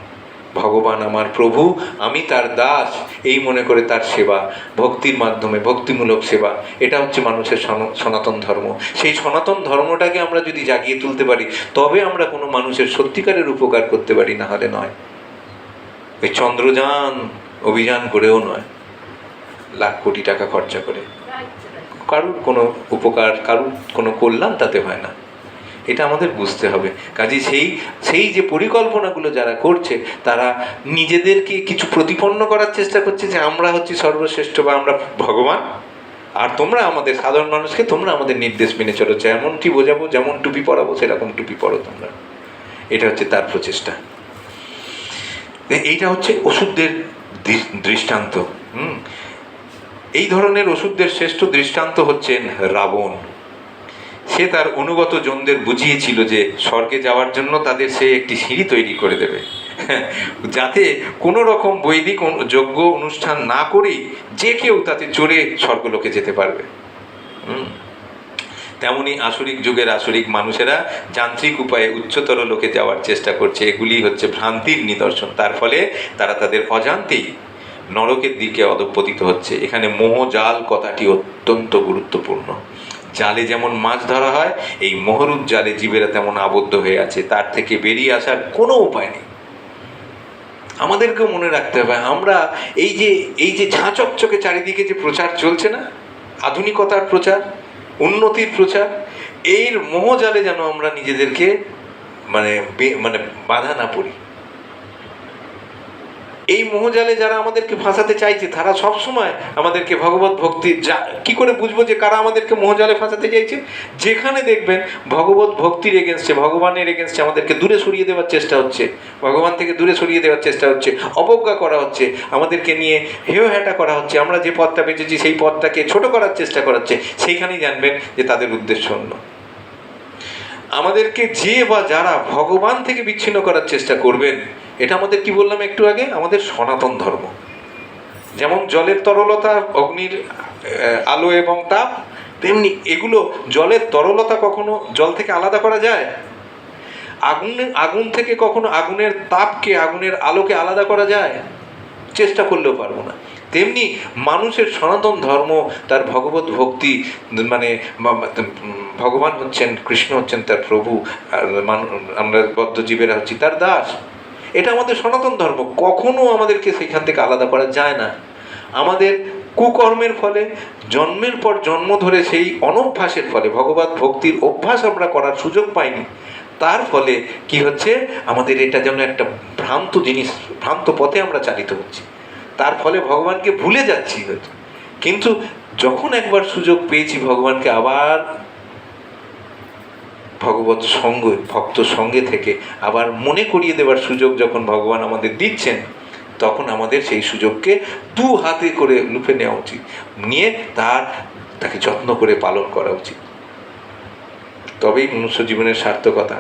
ভগবান আমার প্রভু, আমি তার দাস, এই মনে করে তার সেবা, ভক্তির মাধ্যমে ভক্তিমূলক সেবা, এটা হচ্ছে মানুষের সনাতন ধর্ম। সেই সনাতন ধর্মটাকে আমরা যদি জাগিয়ে তুলতে পারি তবে আমরা কোনো মানুষের সত্যিকারের উপকার করতে পারি, না হলে নয়। এই চন্দ্রযান অভিযান করেও নয়, লাখ কোটি টাকা খরচা করে কারুর কোনো উপকার, কারুর কোনো কল্যাণ তাতে হয় না। এটা আমাদের বুঝতে হবে। কাজে সেই যে পরিকল্পনাগুলো যারা করছে তারা নিজেদেরকে কিছু প্রতিপন্ন করার চেষ্টা করছে যে আমরা হচ্ছি সর্বশ্রেষ্ঠ বা আমরা ভগবান, আর তোমরা আমাদের সাধারণ মানুষকে তোমরা আমাদের নির্দেশ মেনে চলো, যেমনটি বোঝাবো, যেমন টুপি পরাবো সেরকম টুপি পরো তোমরা। এটা হচ্ছে তার প্রচেষ্টা। এইটা হচ্ছে ওষুধদের দৃষ্টান্ত। এই ধরনের ওষুধদের শ্রেষ্ঠ দৃষ্টান্ত হচ্ছেন রাবণ। সে তার অনুগত জনদের বুঝিয়েছিল যে স্বর্গে যাওয়ার জন্য তাদের সে একটি সিঁড়ি তৈরি করে দেবে, যাতে কোনো রকম বৈদিক যজ্ঞ অনুষ্ঠান না করেই যে কেউ তাতে চড়ে স্বর্গলোকে যেতে পারবে। তেমনি আসরিক যুগের আসরিক মানুষেরা যান্ত্রিক উপায়ে উচ্চতর লোকে যাওয়ার চেষ্টা করছে। এগুলি হচ্ছে ভ্রান্তির নিদর্শন। তার ফলে তারা তাদের অজান্তেই নরকের দিকে অধঃপতিত হচ্ছে। এখানে মোহজাল কথাটি অত্যন্ত গুরুত্বপূর্ণ। জালে যেমন মাছ ধরা হয়, এই মোহরুদ জালে জীবেরা তেমন আবদ্ধ হয়ে আছে, তার থেকে বেরিয়ে আসার কোনো উপায় নেই। আমাদেরকেও মনে রাখতে হবে, আমরা এই যে ঝাঁচকচকে চারিদিকে যে প্রচার চলছে না, আধুনিকতার প্রচার, উন্নতির প্রচার, এর মোহজালে যেন আমরা নিজেদেরকে মানে বাধা না পড়ি। এই মোহজালে যারা আমাদেরকে ফাঁসাতে চাইছে তারা সবসময় আমাদেরকে ভগবত ভক্তি, কি করে বুঝবো যে কারা আমাদেরকে মোহজালে ফাঁসাতে চাইছে? যেখানে দেখবেন ভগবত ভক্তির এগেনস্টে, ভগবানের এগেনস্টে আমাদেরকে দূরে সরিয়ে দেওয়ার চেষ্টা হচ্ছে, ভগবান থেকে দূরে সরিয়ে দেওয়ার চেষ্টা হচ্ছে, অবজ্ঞা করা হচ্ছে, আমাদেরকে নিয়ে হেয় হ্যাটা করা হচ্ছে, আমরা যে পথটা বেঁচেছি সেই পথটাকে ছোট করার চেষ্টা করাচ্ছে, সেইখানেই জানবেন যে তাদের উদ্দেশ্য অন্য। আমাদেরকে যে বা যারা ভগবান থেকে বিচ্ছিন্ন করার চেষ্টা করবেন, এটা আমাদের কি বললাম একটু আগে, আমাদের সনাতন ধর্ম। যেমন জলের তরলতা, অগ্নির আলো এবং তাপ, তেমনি এগুলো, জলের তরলতা কখনো জল থেকে আলাদা করা যায়? আগুন থেকে কখনো আগুনের তাপকে, আগুনের আলোকে আলাদা করা যায়? চেষ্টা করলেও পারবো না। তেমনি মানুষের সনাতন ধর্ম, তার ভগবত ভক্তি, মানে ভগবান হচ্ছেন, কৃষ্ণ হচ্ছেন তার প্রভু, আর আমরা বদ্ধজীবেরা হচ্ছি তার দাস। এটা আমাদের সনাতন ধর্ম, কখনো আমাদেরকে সেখান থেকে আলাদা করা যায় না। আমাদের কুকর্মের ফলে, জন্মের পর জন্ম ধরে সেই অনভ্যাসের ফলে, ভগবত ভক্তির অভ্যাস আমরা করার সুযোগ পাইনি। তার ফলে কি হচ্ছে, আমাদের এটা যেন একটা ভ্রান্ত জিনিস, ভ্রান্ত পথে আমরা চালিত হচ্ছি। তার ফলে ভগবানকে ভুলে যাচ্ছি হয়তো। কিন্তু যখন একবার সুযোগ পেয়েছি ভগবানকে আবার ভগবত সঙ্গ, ভক্ত সঙ্গে থেকে আবার মনে করিয়ে দেওয়ার সুযোগ যখন ভগবান আমাদের দিচ্ছেন, তখন আমাদের সেই সুযোগকে দু হাতে করে লুফে নেওয়া উচিত, নিয়ে তাকে যত্ন করে পালন করা উচিত। তবেই মনুষ্য জীবনের সার্থকতা।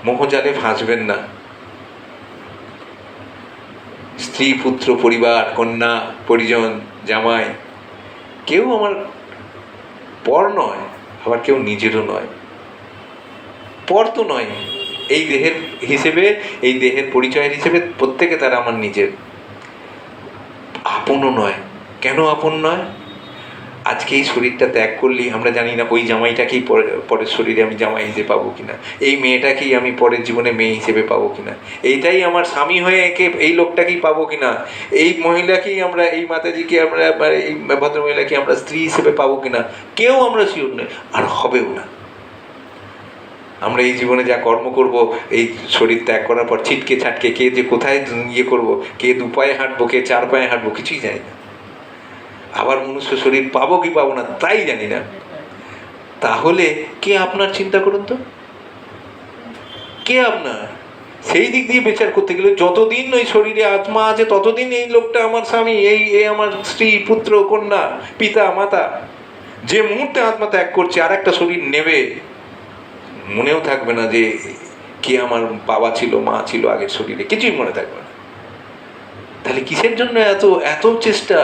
মোহজালে ফাঁসবেন না। স্ত্রী, পুত্র, পরিবার, কন্যা, পরিজন, জামাই, কেউ আমার পর নয়, আবার কেউ নিজেরও নয়। পর তো নয়, এই দেহের হিসেবে, এই দেহের পরিচয়ের হিসেবে প্রত্যেকে তারা আমার নিজের। আপনও নয়। কেন আপন নয়? আজকে এই শরীরটা ত্যাগ করলেই আমরা জানি না ওই জামাইটাকেই পরের শরীরে আমি জামাই হিসেবে পাবো কিনা, এই মেয়েটাকেই আমি পরের জীবনে মেয়ে হিসেবে পাবো কিনা, এইটাই আমার স্বামী হয়ে একে এই লোকটাকেই পাবো কিনা, এই মহিলাকেই আমরা, এই মাতাজিকে আমরা, এই ভদ্রমহিলাকে আমরা স্ত্রী হিসেবে পাবো কিনা, কেউ আমরা শিওর নই, আর হবেও না। আমরা এই জীবনে যা কর্ম করব, এই শরীর ত্যাগ করার পর ছিটকে ছাটকে কে যে কোথায় করব, কে দু পায়ে হাঁটবো, কে চার পায়ে হাঁটবো, কিছুই জানি না। আবার মনুষ্য শরীর পাবো কি পাবো না তাই জানি না। তাহলে কে আপনার, চিন্তা করুন তো, কে আপনার? সেই দিক দিয়ে বিচার করতে গেলে যতদিন ওই শরীরে আত্মা আছে ততদিন এই লোকটা আমার স্বামী, এই আমার স্ত্রী, পুত্র, কন্যা, পিতা, মাতা। যে মুহূর্তে আত্মা ত্যাগ করছে আর একটা শরীর নেবে, মনেও থাকবে না যে কে আমার বাবা ছিল, মা ছিল আগের শরীরে, কিছুই মনে থাকবে না। তাহলে কিসের জন্য এত এত চেষ্টা?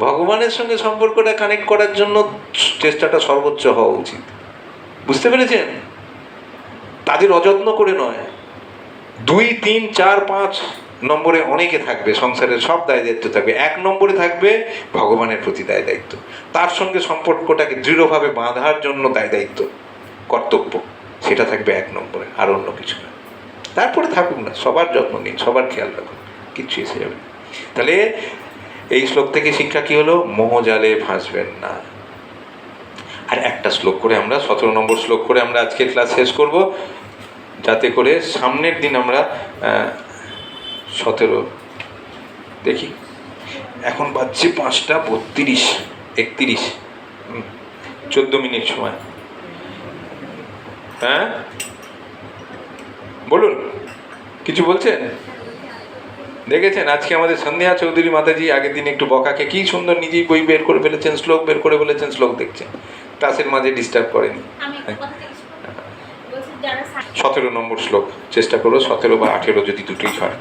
ভগবানের সঙ্গে সম্পর্কটা কানেক্ট করার জন্য চেষ্টাটা সর্বোচ্চ হওয়া উচিত। বুঝতে পেরেছেন? তাদের অযত্ন করে নয়। 2, 3, 4, 5 নম্বরে অনেকে থাকবে, সংসারের সব দায় দায়িত্ব থাকবে। 1 নম্বরে থাকবে ভগবানের প্রতি দায় দায়িত্ব, তার সঙ্গে সম্পর্কটাকে দৃঢ়ভাবে বাঁধার জন্য দায় দায়িত্ব, কর্তব্য, সেটা থাকবে 1 নম্বরে, আর অন্য কিছু না। তারপরে থাকুক না, সবার যত্ন নিন, সবার খেয়াল রাখুন, কিচ্ছু এসে যাবে। তাহলে এই শ্লোক থেকে শিক্ষা কি হলো? মোহজালে ফাঁসবেন না। আর একটা শ্লোক করে আমরা, 17 নম্বর শ্লোক করে আমরা আজকে ক্লাস শেষ করব, যাতে করে সামনের দিন আমরা 17 দেখি, এখন বাজছে 5:32, 31, 14 মিনিট সময়। হ্যাঁ বলুন, কিছু বলছেন? দেখেছেন আজকে আমাদের সন্ধ্যা চৌধুরী মাতাজি আগের দিন একটু বকাকে কি সুন্দর নিজেই বই বের করে ফেলেছেন, শ্লোক বের করে ফেলেছেন, শ্লোক দেখছেন, ক্লাসের মাঝে ডিস্টার্ব করেনি। 17 নম্বর শ্লোক, চেষ্টা করো 17 বা 18 যদি দুটোই হয়।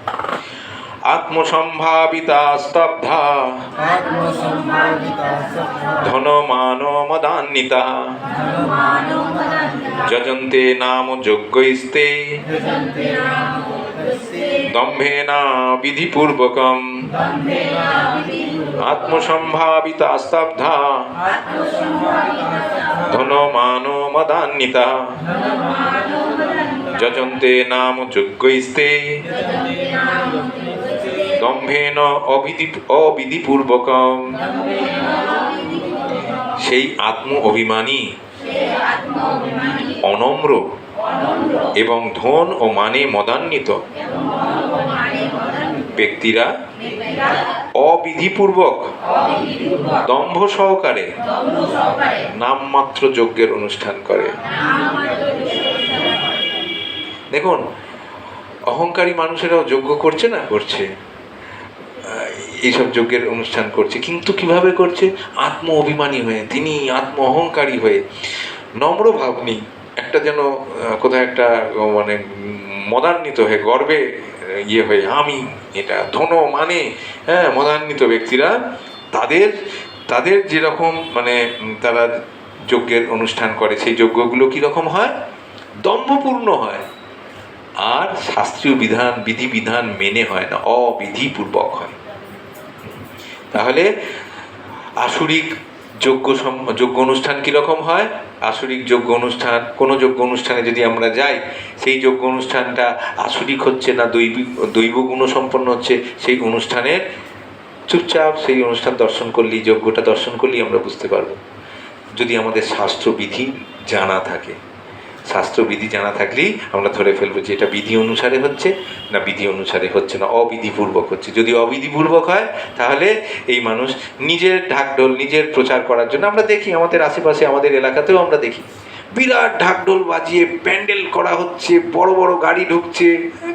আত্মসম্ভাবিতা স্তব্ধা ধনমান মদান্বিতা যজন্তে নাম যজ্ঞৈস্তে দম্ভেনা বিধিপূর্বকম। আত্মসম্ভাবিতা স্তব্ধা ধনমান মদান্বিতা যজন্তে নাম যজ্ঞৈস্তে দম্ভেন অবিধিপূর্বকম। সেই আত্ম অভিমানী, অনম্র এবং ধন ও মানে মদান্বিত ব্যক্তিরা অবিধিপূর্বক দম্ভ সহকারে নামমাত্র যজ্ঞের অনুষ্ঠান করে। দেখুন, অহংকারী মানুষেরাও যজ্ঞ করছে না, করছে, এইসব যজ্ঞের অনুষ্ঠান করছে, কিন্তু কিভাবে করছে? আত্ম অভিমানী হয়ে, তিনি আত্ম অহংকারী হয়ে, নম্র ভাব নেই, একটা যেন কোথায় একটা মানে মদান্বিত হয়ে, গর্বে ইয়ে হয়ে, আমি এটা ধন মানে, হ্যাঁ, মদান্বিত ব্যক্তিরা তাদের যেরকম মানে তারা যজ্ঞের অনুষ্ঠান করে, সেই যজ্ঞগুলো কীরকম হয়? দম্ভপূর্ণ হয়, আর শাস্ত্রীয় বিধিবিধান মেনে হয় না, অবিধিপূর্বক হয়। তাহলে আসরিক যজ্ঞ অনুষ্ঠান কীরকম হয়? আসরিক যজ্ঞ অনুষ্ঠান, কোনো যজ্ঞ অনুষ্ঠানে যদি আমরা যাই, সেই যজ্ঞ অনুষ্ঠানটা আসরিক হচ্ছে না দৈব গুণসম্পন্ন হচ্ছে, সেই অনুষ্ঠানের চুপচাপ সেই অনুষ্ঠান দর্শন করলেই, যজ্ঞটা দর্শন করলেই আমরা বুঝতে পারবো, যদি আমাদের শাস্ত্রবিধি জানা থাকে। শাস্ত্রবিধি জানা থাকলেই আমরা ধরে ফেলবো যে এটা বিধি অনুসারে হচ্ছে না বিধি অনুসারে হচ্ছে না, অবিধিপূর্বক হচ্ছে। যদি অবিধিপূর্বক হয় তাহলে এই মানুষ নিজের ঢাকঢোল, নিজের প্রচার করার জন্য, আমরা দেখি আমাদের আশেপাশে, আমাদের এলাকাতেও আমরা দেখি বিরাট ঢাকঢোল বাজিয়ে প্যান্ডেল করা হচ্ছে, বড় বড় গাড়ি ঢুকছে,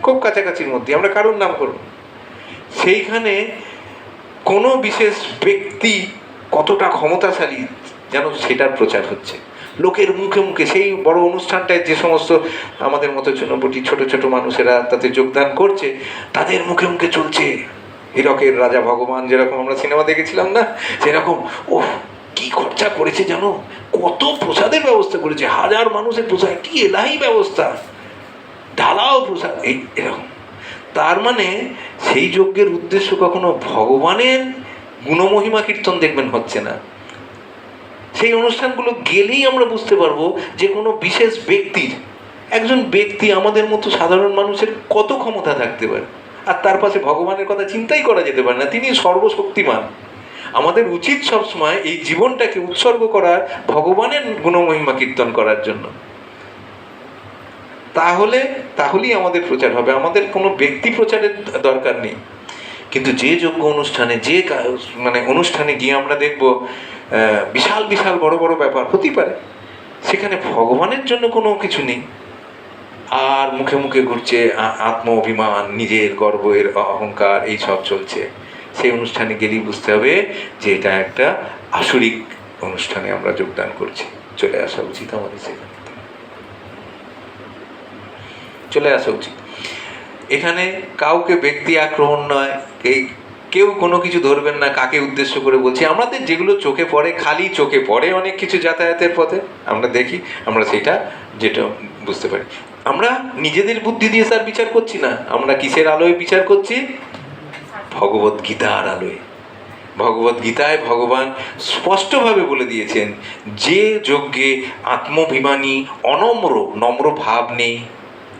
খুব কাছাকাছির মধ্যে, আমরা কারোর নাম করব, সেইখানে কোনো বিশেষ ব্যক্তি কতটা ক্ষমতাশালী যেন সেটার প্রচার হচ্ছে লোকের মুখে মুখে। সেই বড় অনুষ্ঠানটায় যে সমস্ত আমাদের মতো জনপটি ছোট ছোট মানুষেরা তাতে যোগদান করছে, তাদের মুখে মুখে চলছে হীরকের রাজা ভগবান, যেরকম আমরা সিনেমা দেখেছিলাম না, সেরকম ও কি খরচা করেছে জানো, কত প্রসাদের ব্যবস্থা করেছে, 1000 মানুষের প্রসাদ, কি এলাহি ব্যবস্থা, ঢালাও প্রসাদ, এরকম। তার মানে সেই যজ্ঞের উদ্দেশ্য কখনো ভগবানের গুণমহিমা কীর্তন দেখবেন হচ্ছে না। সেই অনুষ্ঠানগুলো গেলেই আমরা বুঝতে পারবো যে কোনো বিশেষ ব্যক্তির, একজন ব্যক্তি আমাদের মতো সাধারণ মানুষের কত ক্ষমতা থাকতে পারে, আর তার পাশে ভগবানের কথা চিন্তাই করা যেতে পারে না, তিনি সর্বশক্তিমান। আমাদের উচিত সবসময় এই জীবনটাকে উৎসর্গ করার ভগবানের গুণমহিমা কীর্তন করার জন্য। তাহলেই আমাদের প্রচার হবে, আমাদের কোনো ব্যক্তি প্রচারের দরকার নেই। কিন্তু যে যজ্ঞ অনুষ্ঠানে, যে মানে অনুষ্ঠানে গিয়ে আমরা দেখব বিশাল বিশাল বড় বড় ব্যাপার হতেই পারে, সেখানে ভগবানের জন্য কোনো কিছু নেই, আর মুখে মুখে ঘুরছে আত্ম অভিমান, নিজের গর্বের অহংকার, এই সব চলছে, সেই অনুষ্ঠানে গেলেই বুঝতে হবে যে এটা একটা আসরিক অনুষ্ঠানে আমরা যোগদান করছি। চলে আসা উচিত আমাদের, সেখানে চলে আসা উচিত। এখানে কাউকে ব্যক্তি আক্রমণ নয়, কেউ কোনো কিছু ধরবেন না কাকে উদ্দেশ্য করে বলছি। আমাদের যেগুলো চোখে পড়ে, খালি চোখে পড়ে অনেক কিছু যাতায়াতের পথে আমরা দেখি, আমরা সেটা যেটা বুঝতে পারি। আমরা নিজেদের বুদ্ধি দিয়ে তার বিচার করছি না, আমরা কিসের আলোয় বিচার করছি? ভগবত গীতার আলোয়। ভগবত গীতায় ভগবান স্পষ্টভাবে বলে দিয়েছেন যে যজ্ঞে আত্মভিমানী, নম্র ভাব নেই,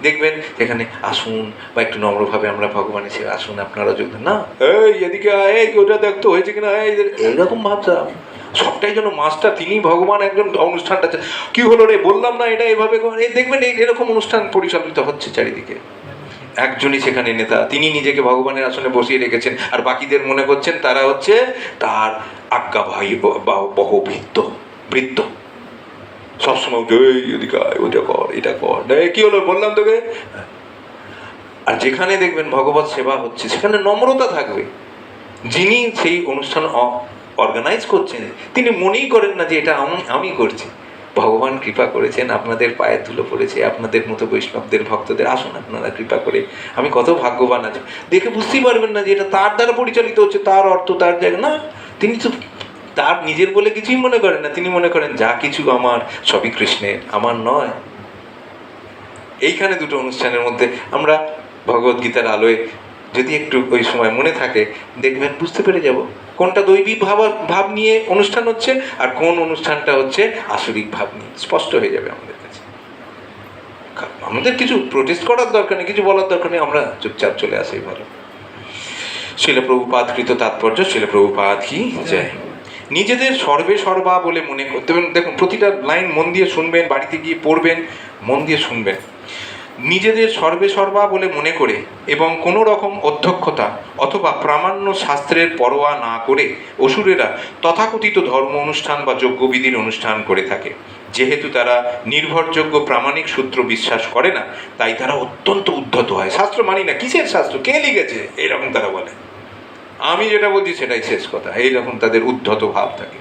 দেখবেন এখানে আসুন বা একটু নম্রভাবে আমরা ভগবানের সে আসুন আপনারা যোগদান, না এই এদিকে এই ওটা দেখতো হয়েছে কিনা, এইরকম ভাবছা, সবটাই যেন মাস্টার, তিনি ভগবান একজন অনুষ্ঠানটা কি হলো রে, বললাম না এটা এভাবে, এই দেখবেন এরকম অনুষ্ঠান পরিচালিত হচ্ছে চারিদিকে। একজনই সেখানে নেতা, তিনি নিজেকে ভগবানের আসনে বসিয়ে রেখেছেন, আর বাকিদের মনে করছেন তারা হচ্ছে তার আজ্ঞাবাহী বহ বৃত্ত। সবসময় ওদিকে ওটা কর, এটা কর, কি হলো বললাম তোকে। আর যেখানে দেখবেন ভগবত সেবা হচ্ছে সেখানে নম্রতা থাকবে। যিনি সেই অনুষ্ঠান অর্গানাইজ করছেন তিনি মনেই করেন না যে এটা আমি করছি, ভগবান কৃপা করেছেন, আপনাদের পায়ের ধুলো পড়েছে, আপনাদের মতো বৈষ্ণবদের ভক্তদের, আসুন আপনারা কৃপা করে, আমি কত ভাগ্যবান আছি। দেখে বুঝতেই পারবেন না যে এটা তার দ্বারা পরিচালিত হচ্ছে, তার অর্থ তার জায়গা না। তিনি তো তার নিজের বলে কিছুই মনে করেন না, তিনি মনে করেন যা কিছু আমার সবই কৃষ্ণের, আমার নয়। এইখানে দুটো অনুষ্ঠানের মধ্যে আমরা ভগবদ্গীতার আলোয় যদি একটু ওই সময় মনে থাকে, দেখবেন বুঝতে পেরে যাব কোনটা দৈবিক ভাব নিয়ে অনুষ্ঠান হচ্ছে আর কোন অনুষ্ঠানটা হচ্ছে আসরিক ভাব নিয়ে, স্পষ্ট হয়ে যাবে আমাদের কাছে। আমাদের কিছু প্রোটেস্ট করার দরকার নেই, কিছু বলার দরকার নেই, আমরা চুপচাপ চলে আসি ভালো। শিল প্রভুপাদ কৃত তাৎপর্য, শিল প্রভুপাদ কি জয়। নিজেদের সর্বে সর্বা বলে মনে করতে, দেখুন প্রতিটা লাইন মন দিয়ে শুনবেন, বাড়িতে গিয়ে পড়বেন, মন দিয়ে শুনবেন। নিজেদের সর্বে সর্বা বলে মনে করে এবং কোনো রকম অধ্যক্ষতা অথবা প্রামাণ্য শাস্ত্রের পরোয়া না করে অসুরেরা তথাকথিত ধর্ম অনুষ্ঠান বা যজ্ঞবিধির অনুষ্ঠান করে থাকে। যেহেতু তারা নির্ভরযোগ্য প্রামাণিক সূত্র বিশ্বাস করে না, তাই তারা অত্যন্ত উদ্ধত হয়। শাস্ত্র মানি না, কিসের শাস্ত্র, কে লিখেছে, এইরকম তারা বলে, আমি যেটা বলছি সেটাই শেষ কথা, এইরকম তাদের উদ্ধত ভাব থাকে।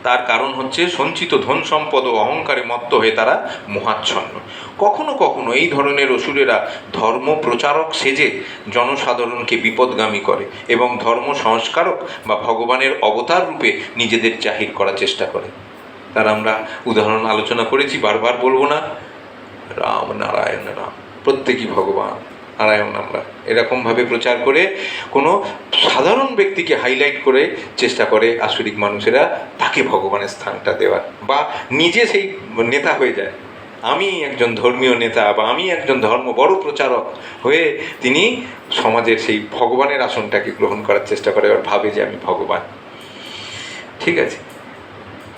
তার কারণ হচ্ছে সঞ্চিত ধন সম্পদ ও অহংকারে মত্ত হয়ে তারা মোহাচ্ছন্ন। কখনো কখনো এই ধরনের অসুরেরা ধর্ম প্রচারক সেজে জনসাধারণকে বিপদগামী করে এবং ধর্ম সংস্কারক বা ভগবানের অবতার রূপে নিজেদের জাহির করার চেষ্টা করে। তার আমরা উদাহরণ আলোচনা করেছি, বারবার বলবো না। রাম নারায়ণ রাম, প্রত্যেকই ভগবান নারায়ণ, আমরা এরকমভাবে প্রচার করে কোনো সাধারণ ব্যক্তিকে হাইলাইট করে চেষ্টা করে আসরিক মানুষেরা তাকে ভগবানের স্থানটা দেওয়ার, বা নিজে সেই নেতা হয়ে যায়। আমি একজন ধর্মীয় নেতা বা আমি একজন ধর্ম বড় প্রচারক হয়ে তিনি সমাজের সেই ভগবানের আসনটাকে গ্রহণ করার চেষ্টা করে, আর ভাবে যে আমি ভগবান। ঠিক আছে,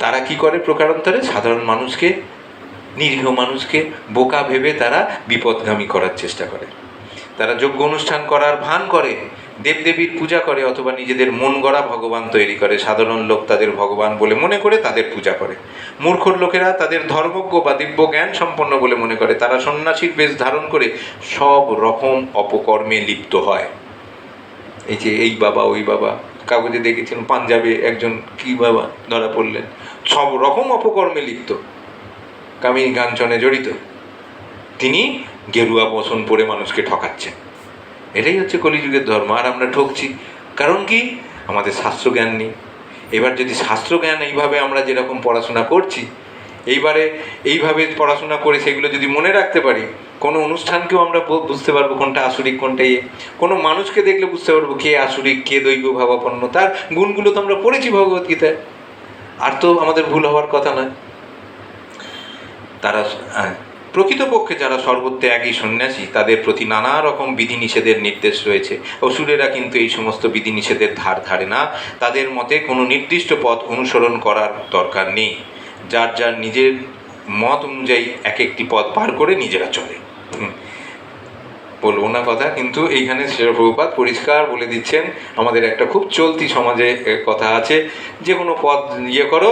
তারা কি করে প্রকারান্তরে সাধারণ মানুষকে, নিরীহ মানুষকে বোকা ভেবে তারা বিপদগামী করার চেষ্টা করে। তারা যজ্ঞ অনুষ্ঠান করার ভান করে, দেবদেবীর পূজা করে অথবা নিজেদের মন গড়া ভগবান তৈরি করে। সাধারণ লোক তাদের ভগবান বলে মনে করে তাদের পূজা করে। মূর্খ লোকেরা তাদের ধর্মজ্ঞ বা দিব্য জ্ঞান সম্পন্ন বলে মনে করে। তারা সন্ন্যাসীর বেশ ধারণ করে সব রকম অপকর্মে লিপ্ত হয়। এই যে এই বাবা ওই বাবা, কাগজে দেখেছেন পাঞ্জাবে একজন কি বাবা ধরা পড়লেন, সব রকম অপকর্মে লিপ্ত, কামিনী কাঞ্চনে জড়িত। তিনি গেরুয়া বসন পরে মানুষকে ঠকাচ্ছেন। এটাই হচ্ছে কলিযুগের ধর্ম। আর আমরা ঠকছি, কারণ কি? আমাদের শাস্ত্রজ্ঞান নেই। এবার যদি শাস্ত্রজ্ঞান এইভাবে আমরা যেরকম পড়াশোনা করছি, এইভাবে পড়াশোনা করে সেগুলো যদি মনে রাখতে পারি, কোনো অনুষ্ঠানকেও আমরা বুঝতে পারবো কোনটা আসরিক কোনটা ইয়ে। কোনো মানুষকে দেখলে বুঝতে পারবো কে আসরিক কে দৈব ভাবাপন্ন। তার গুণগুলো তো আমরা পড়েছি ভগবদ্গীতায়, আর তো আমাদের ভুল হওয়ার কথা নয়। তারা প্রকৃতপক্ষে যারা সর্বত্যাগী সন্ন্যাসী, তাদের প্রতি নানা রকম বিধিনিষেধের নির্দেশ রয়েছে। অসুরেরা কিন্তু এই সমস্ত বিধিনিষেধের ধার ধারে না। তাদের মতে কোনো নির্দিষ্ট পথ অনুসরণ করার দরকার নেই। যার যার নিজের মত অনুযায়ী এক একটি পথ পার করে নিজেরা চলে। বলবো না কথা, কিন্তু এইখানে শ্রী প্রভুপাদ পরিষ্কার বলে দিচ্ছেন, আমাদের একটা খুব চলতি সমাজে কথা আছে, যে কোনো পথ ইয়ে করো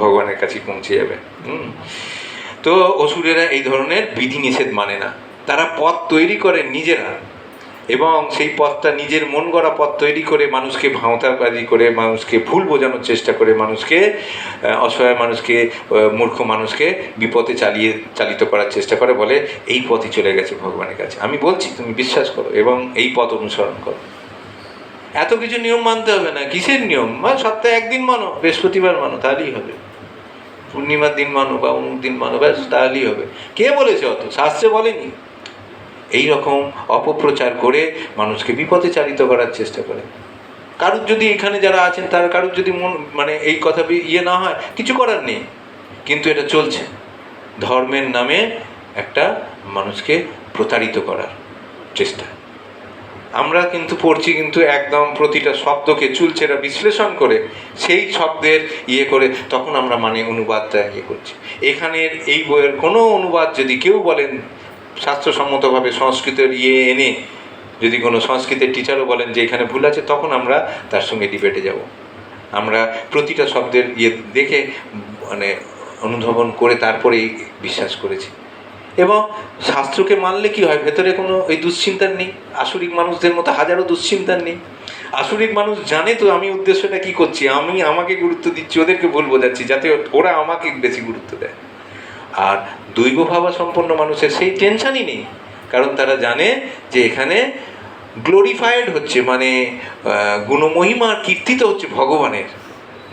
ভগবানের কাছে পৌঁছে যাবে। তো অসুরেরা এই ধরনের বিধিনিষেধ মানে না। তারা পথ তৈরি করে নিজেরা, এবং সেই পথটা নিজের মন গড়া পথ তৈরি করে মানুষকে ভাঁওতাবাজি করে, মানুষকে ভুল বোঝানোর চেষ্টা করে, মানুষকে অসহায় মানুষকে, মূর্খ মানুষকে বিপথে চালিত করার চেষ্টা করে। বলে এই পথই চলে গেছে ভগবানের কাছে। আমি বলছি তুমি বিশ্বাস করো এবং এই পথ অনুসরণ করো। এত কিছু নিয়ম মানতে হবে না। কিসের নিয়ম? সপ্তাহে একদিন মানো, বৃহস্পতিবার মানো, তাহলেই হবে। পূর্ণিমার দিন মানো বা অমুক দিন মানো, ব্যাস তাহলেই হবে। কে বলেছে? অত শাস্ত্রে বলেনি। এই রকম অপপ্রচার করে মানুষকে বিপথে চালিত করার চেষ্টা করে। কারুর যদি এখানে যারা আছেন তার কারুর যদি এই কথা ইয়ে না হয়, কিছু করার নেই, কিন্তু এটা চলছে। ধর্মের নামে একটা মানুষকে প্রতারিত করার চেষ্টা। আমরা কিন্তু পড়ছি, কিন্তু একদম প্রতিটা শব্দকে চুলচেরা বিশ্লেষণ করে সেই শব্দের ইয়ে করে তখন আমরা অনুবাদটা ইয়ে করছি। এখানের এই বইয়ের কোনো অনুবাদ যদি কেউ বলেন শাস্ত্রসম্মতভাবে সংস্কৃতের এনে যদি কোনো সংস্কৃতের টিচারও বলেন যে এখানে ভুল আছে, তখন আমরা তার সঙ্গে ডিবেটে যাব। আমরা প্রতিটা শব্দের দেখে মানে অনুধাবন করে তারপরেই বিশ্বাস করেছি। এবং শাস্ত্রকে মানলে কি হয়, ভেতরে কোনো এই দুশ্চিন্তার নেই। আসরিক মানুষদের মতো হাজারো দুশ্চিন্তার নেই। আসরিক মানুষ জানে তো আমি উদ্দেশ্যটা কি করছি, আমি আমাকে গুরুত্ব দিচ্ছি, ওদেরকে ভুল বোঝাচ্ছি যাতে ওরা আমাকে বেশি গুরুত্ব দেয়। আর দৈব ভাবা সম্পন্ন মানুষের সেই টেনশনই নেই, কারণ তারা জানে যে এখানে গ্লোরিফাইড হচ্ছে, মানে গুণমহিমা কীর্তিত হচ্ছে ভগবানের,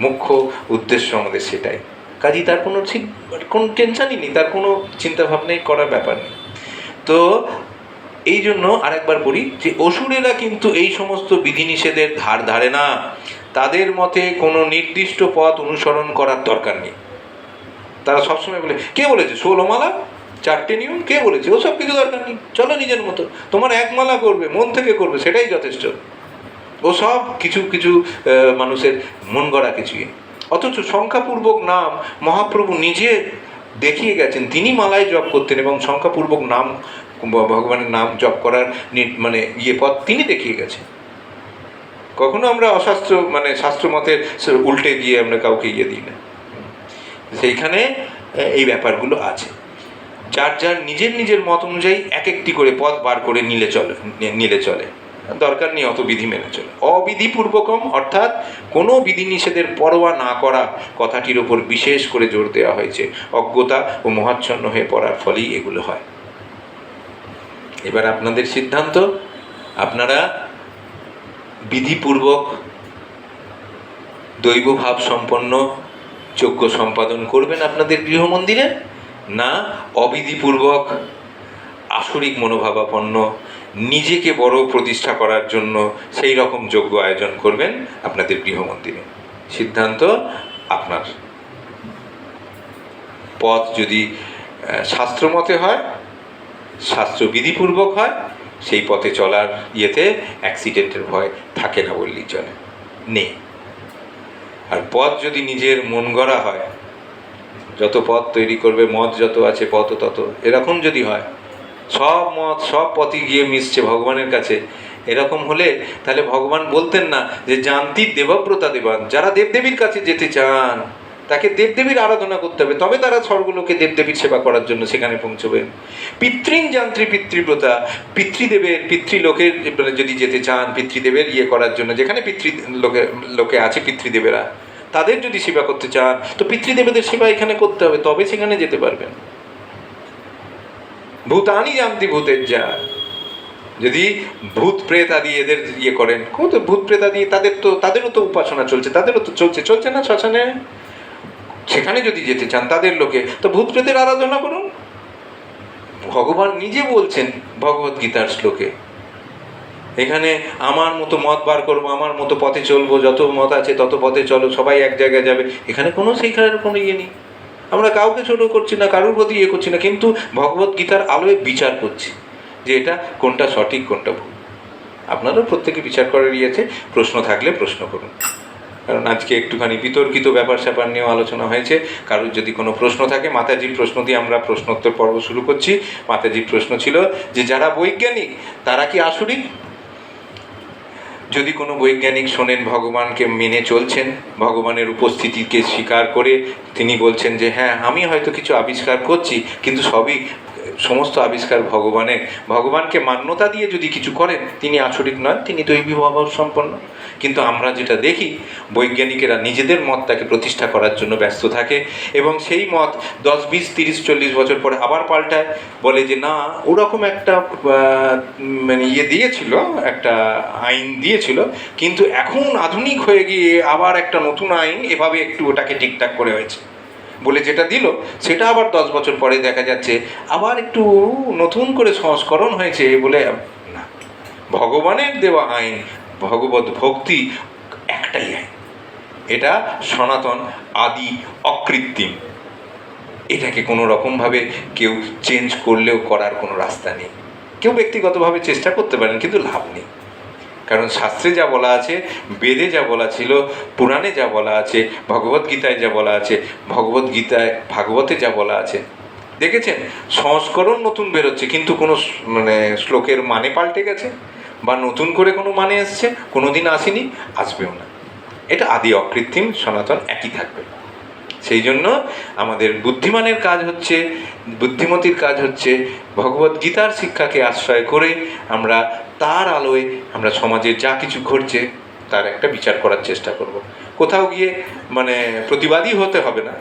মুখ্য উদ্দেশ্য আমাদের সেটাই। কাজেই তার কোনো টেনশনই নেই, তার কোনো চিন্তাভাবনাই করার ব্যাপার নেই। তো এই জন্য আরেকবার বলি যে অসুরেরা কিন্তু এই সমস্ত বিধিনিষেধের ধার ধারে না। তাদের মতে কোনো নির্দিষ্ট পথ অনুসরণ করার দরকার নেই। তারা সবসময় বলে, কে বলেছে 16 মালা 4টে নিয়ম, কে বলেছে, ওসব কিছু দরকার নেই, চলো নিজের মতো, তোমার 1 মালা করবে, মন থেকে করবে, সেটাই যথেষ্ট। ও সব কিছু মানুষের মন গড়া কিছুই। অথচ সংখ্যাপূর্বক নাম মহাপ্রভু নিজে দেখিয়ে গেছেন। তিনি মালায় জপ করতেন এবং সংখ্যাপূর্বক নাম, ভগবানের নাম জপ করার মানে পথ তিনি দেখিয়ে গেছেন। কখনো আমরা অশাস্ত্র মানে শাস্ত্র মতের উল্টে গিয়ে আমরা কাউকে দিই না। সেইখানে এই ব্যাপারগুলো আছে। যার যার নিজের মত অনুযায়ী এক একটি করে পথ বার করে নিলে চলে, দরকার নেই অত বিধি মেনে চলে। অবিধিপূর্বকম অর্থাৎ কোনো বিধিনিষেধের পরোয়া না করা কথাটির ওপর বিশেষ করে জোর দেওয়া হয়েছে। অজ্ঞতা ও মোহাচ্ছন্ন হয়ে পড়ার ফলেই এগুলো হয়। এবার আপনাদের সিদ্ধান্ত, আপনারা বিধিপূর্বক দৈবভাব সম্পন্ন যজ্ঞ সম্পাদন করবেন আপনাদের গৃহমন্দিরে, না অবিধিপূর্বক আসরিক মনোভাবাপন্ন নিজেকে বড় প্রতিষ্ঠা করার জন্য সেই রকম যজ্ঞ আয়োজন করবেন আপনাদের গৃহমন্দিরে। সিদ্ধান্ত আপনার। পথ যদি শাস্ত্রমতে হয়, শাস্ত্র বিধিপূর্বক হয়, সেই পথে চলার অ্যাক্সিডেন্টের ভয় থাকে না বললেই চলে, নেই। আর পথ যদি নিজের মন গড়া হয়, যত পথ তৈরি করবে, মত যত আছে পথ তত, এরকম যদি হয়, সব মত সব পথই গিয়ে মিশছে ভগবানের কাছে, এরকম হলে তাহলে ভগবান বলতেন না যে জানতি দেবব্রতা দেবান, যারা দেবদেবীর কাছে যেতে চান তাকে দেবদেবীর আরাধনা করতে হবে, তবে তারা স্বর্গলোকে দেবদেবীর সেবা করার জন্য সেখানে পৌঁছবেন। পিতৃং যান্ত্রী পিতৃব্রতা, পিতৃলোকের যদি যেতে চান, পিতৃদেবের করার জন্য, যেখানে লোকে আছে পিতৃদেবেরা, তাদের যদি সেবা করতে চান তো পিতৃদেবদের সেবা এখানে করতে হবে, তবে সেখানে যেতে পারবেন। ভূতানি জানতি ভূতের যা, যদি ভূত প্রেত আদি এদের করেন, কত ভূত প্রেত আদি, তাদেরও তো উপাসনা চলছে, তাদেরও তো চলছে না শ্মশানে, সেখানে যদি যেতে চান তাদের লোকে, তো ভূত প্রেতের আরাধনা করুন। ভগবান নিজে বলছেন ভগবত গীতার শ্লোকে, এখানে আমার মতো মত বার করবো, আমার মতো পথে চলবো, যত মত আছে তত পথে চলো, সবাই এক জায়গায় যাবে, এখানে কোনো সেইখানের কোনো নেই। আমরা কাউকে ছোট করছি না, কারোর প্রতি করছি না, কিন্তু ভগবত গীতার আলোয় বিচার করছি যে এটা কোনটা সঠিক কোনটা ভুল। আপনারও প্রত্যেকে বিচার করার প্রশ্ন থাকলে প্রশ্ন করুন, কারণ আজকে একটুখানি বিতর্কিত ব্যাপার স্যাপার নিয়েও আলোচনা হয়েছে। কারোর যদি কোনো প্রশ্ন থাকে, মাতাজির প্রশ্ন দিয়ে আমরা প্রশ্নোত্তর পর্ব শুরু করছি। মাতাজির প্রশ্ন ছিল যে যারা বৈজ্ঞানিক তারা কি আসরিক? যদি কোনো বৈজ্ঞানিক শোনেন ভগবানকে মেনে চলছেন, ভগবানের উপস্থিতিকে স্বীকার করে তিনি বলছেন যে হ্যাঁ আমি হয়তো কিছু আবিষ্কার করছি, কিন্তু সমস্ত আবিষ্কার ভগবানকে মান্যতা দিয়ে যদি কিছু করেন, তিনি আসরিক নয়, তিনি দৈবী ভাব সম্পন্ন। কিন্তু আমরা যেটা দেখি, বৈজ্ঞানিকেরা নিজেদের মতটাকে প্রতিষ্ঠা করার জন্য ব্যস্ত থাকে এবং সেই মত 10, 20, 30, 40 বছর পরে আবার পাল্টায়, বলে যে না ওরকম একটা মানে দিয়েছিল, একটা আইন দিয়েছিল, কিন্তু এখন আধুনিক হয়ে গিয়ে আবার একটা নতুন আইন এভাবে একটু ওটাকে ঠিকঠাক করে হয়েছে বলে যেটা দিল, সেটা আবার 10 বছর পরে দেখা যাচ্ছে আবার একটু নতুন করে সংস্করণ হয়েছে বলে। না, ভগবানের দেওয়া আইন, ভগবত ভক্তি একটাই আইন, এটা সনাতন, আদি, অকৃত্রিম। এটাকে কোনো রকমভাবে কেউ চেঞ্জ করলেও করার কোনো রাস্তা নেই। কেউ ব্যক্তিগতভাবে চেষ্টা করতে পারেন, কিন্তু লাভ নেই, কারণ শাস্ত্রে যা বলা আছে, বেদে যা বলা ছিল, পুরাণে যা বলা আছে, ভগবদ্গীতায় যা বলা আছে, ভাগবতে যা বলা আছে, দেখেছেন সংস্করণ নতুন বেরোচ্ছে কিন্তু কোনো মানে শ্লোকের মানে পাল্টে গেছে বা নতুন করে কোনো মানে এসছে, কোনোদিন আসেনি, আসবেও না। এটা আদি অকৃত্রিম সনাতন একই থাকবে। সেই জন্য আমাদের বুদ্ধিমানের কাজ হচ্ছে, বুদ্ধিমতীর কাজ হচ্ছে ভগবত গীতার শিক্ষাকে আশ্রয় করে আমরা তার আলোয় আমরা সমাজে যা কিছু ঘটছে তার একটা বিচার করার চেষ্টা করব। কোথাও গিয়ে মানে প্রতিবাদী হতে হবে না,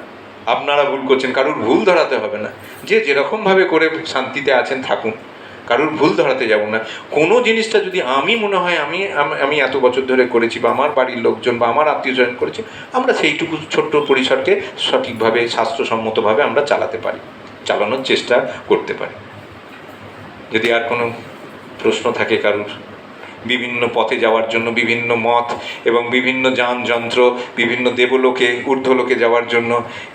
আপনারা ভুল করছেন কারুর ভুল ধরাতে হবে না, যে যেরকমভাবে করে শান্তিতে আছেন থাকুন, কারুর ভুল ধরাতে যাব না। কোনো জিনিসটা যদি আমি মনে হয় আমি এত বছর ধরে করেছি বা আমার বাড়ির লোকজন বা আমার আত্মীয়স্বজন করেছে, আমরা সেইটুকু ছোট্ট পরিসরকে সঠিকভাবে স্বাস্থ্যসম্মতভাবে আমরা চালাতে পারি, চালানোর চেষ্টা করতে পারি। যদি আর কোনো প্রশ্ন থাকে কারুর, বিভিন্ন পথে যাওয়ার জন্য বিভিন্ন মত এবং বিভিন্ন যানযন্ত্র, বিভিন্ন দেবলোকে ঊর্ধ্বলোকে যাওয়ার জন্য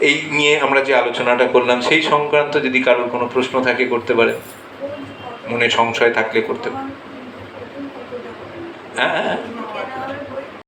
এই নিয়ে আমরা যে আলোচনাটা করলাম সেই সংক্রান্ত যদি কারোর কোনো প্রশ্ন থাকে করতে পারে, মনে সংশয় থাকলে করতে পারে। হ্যাঁ।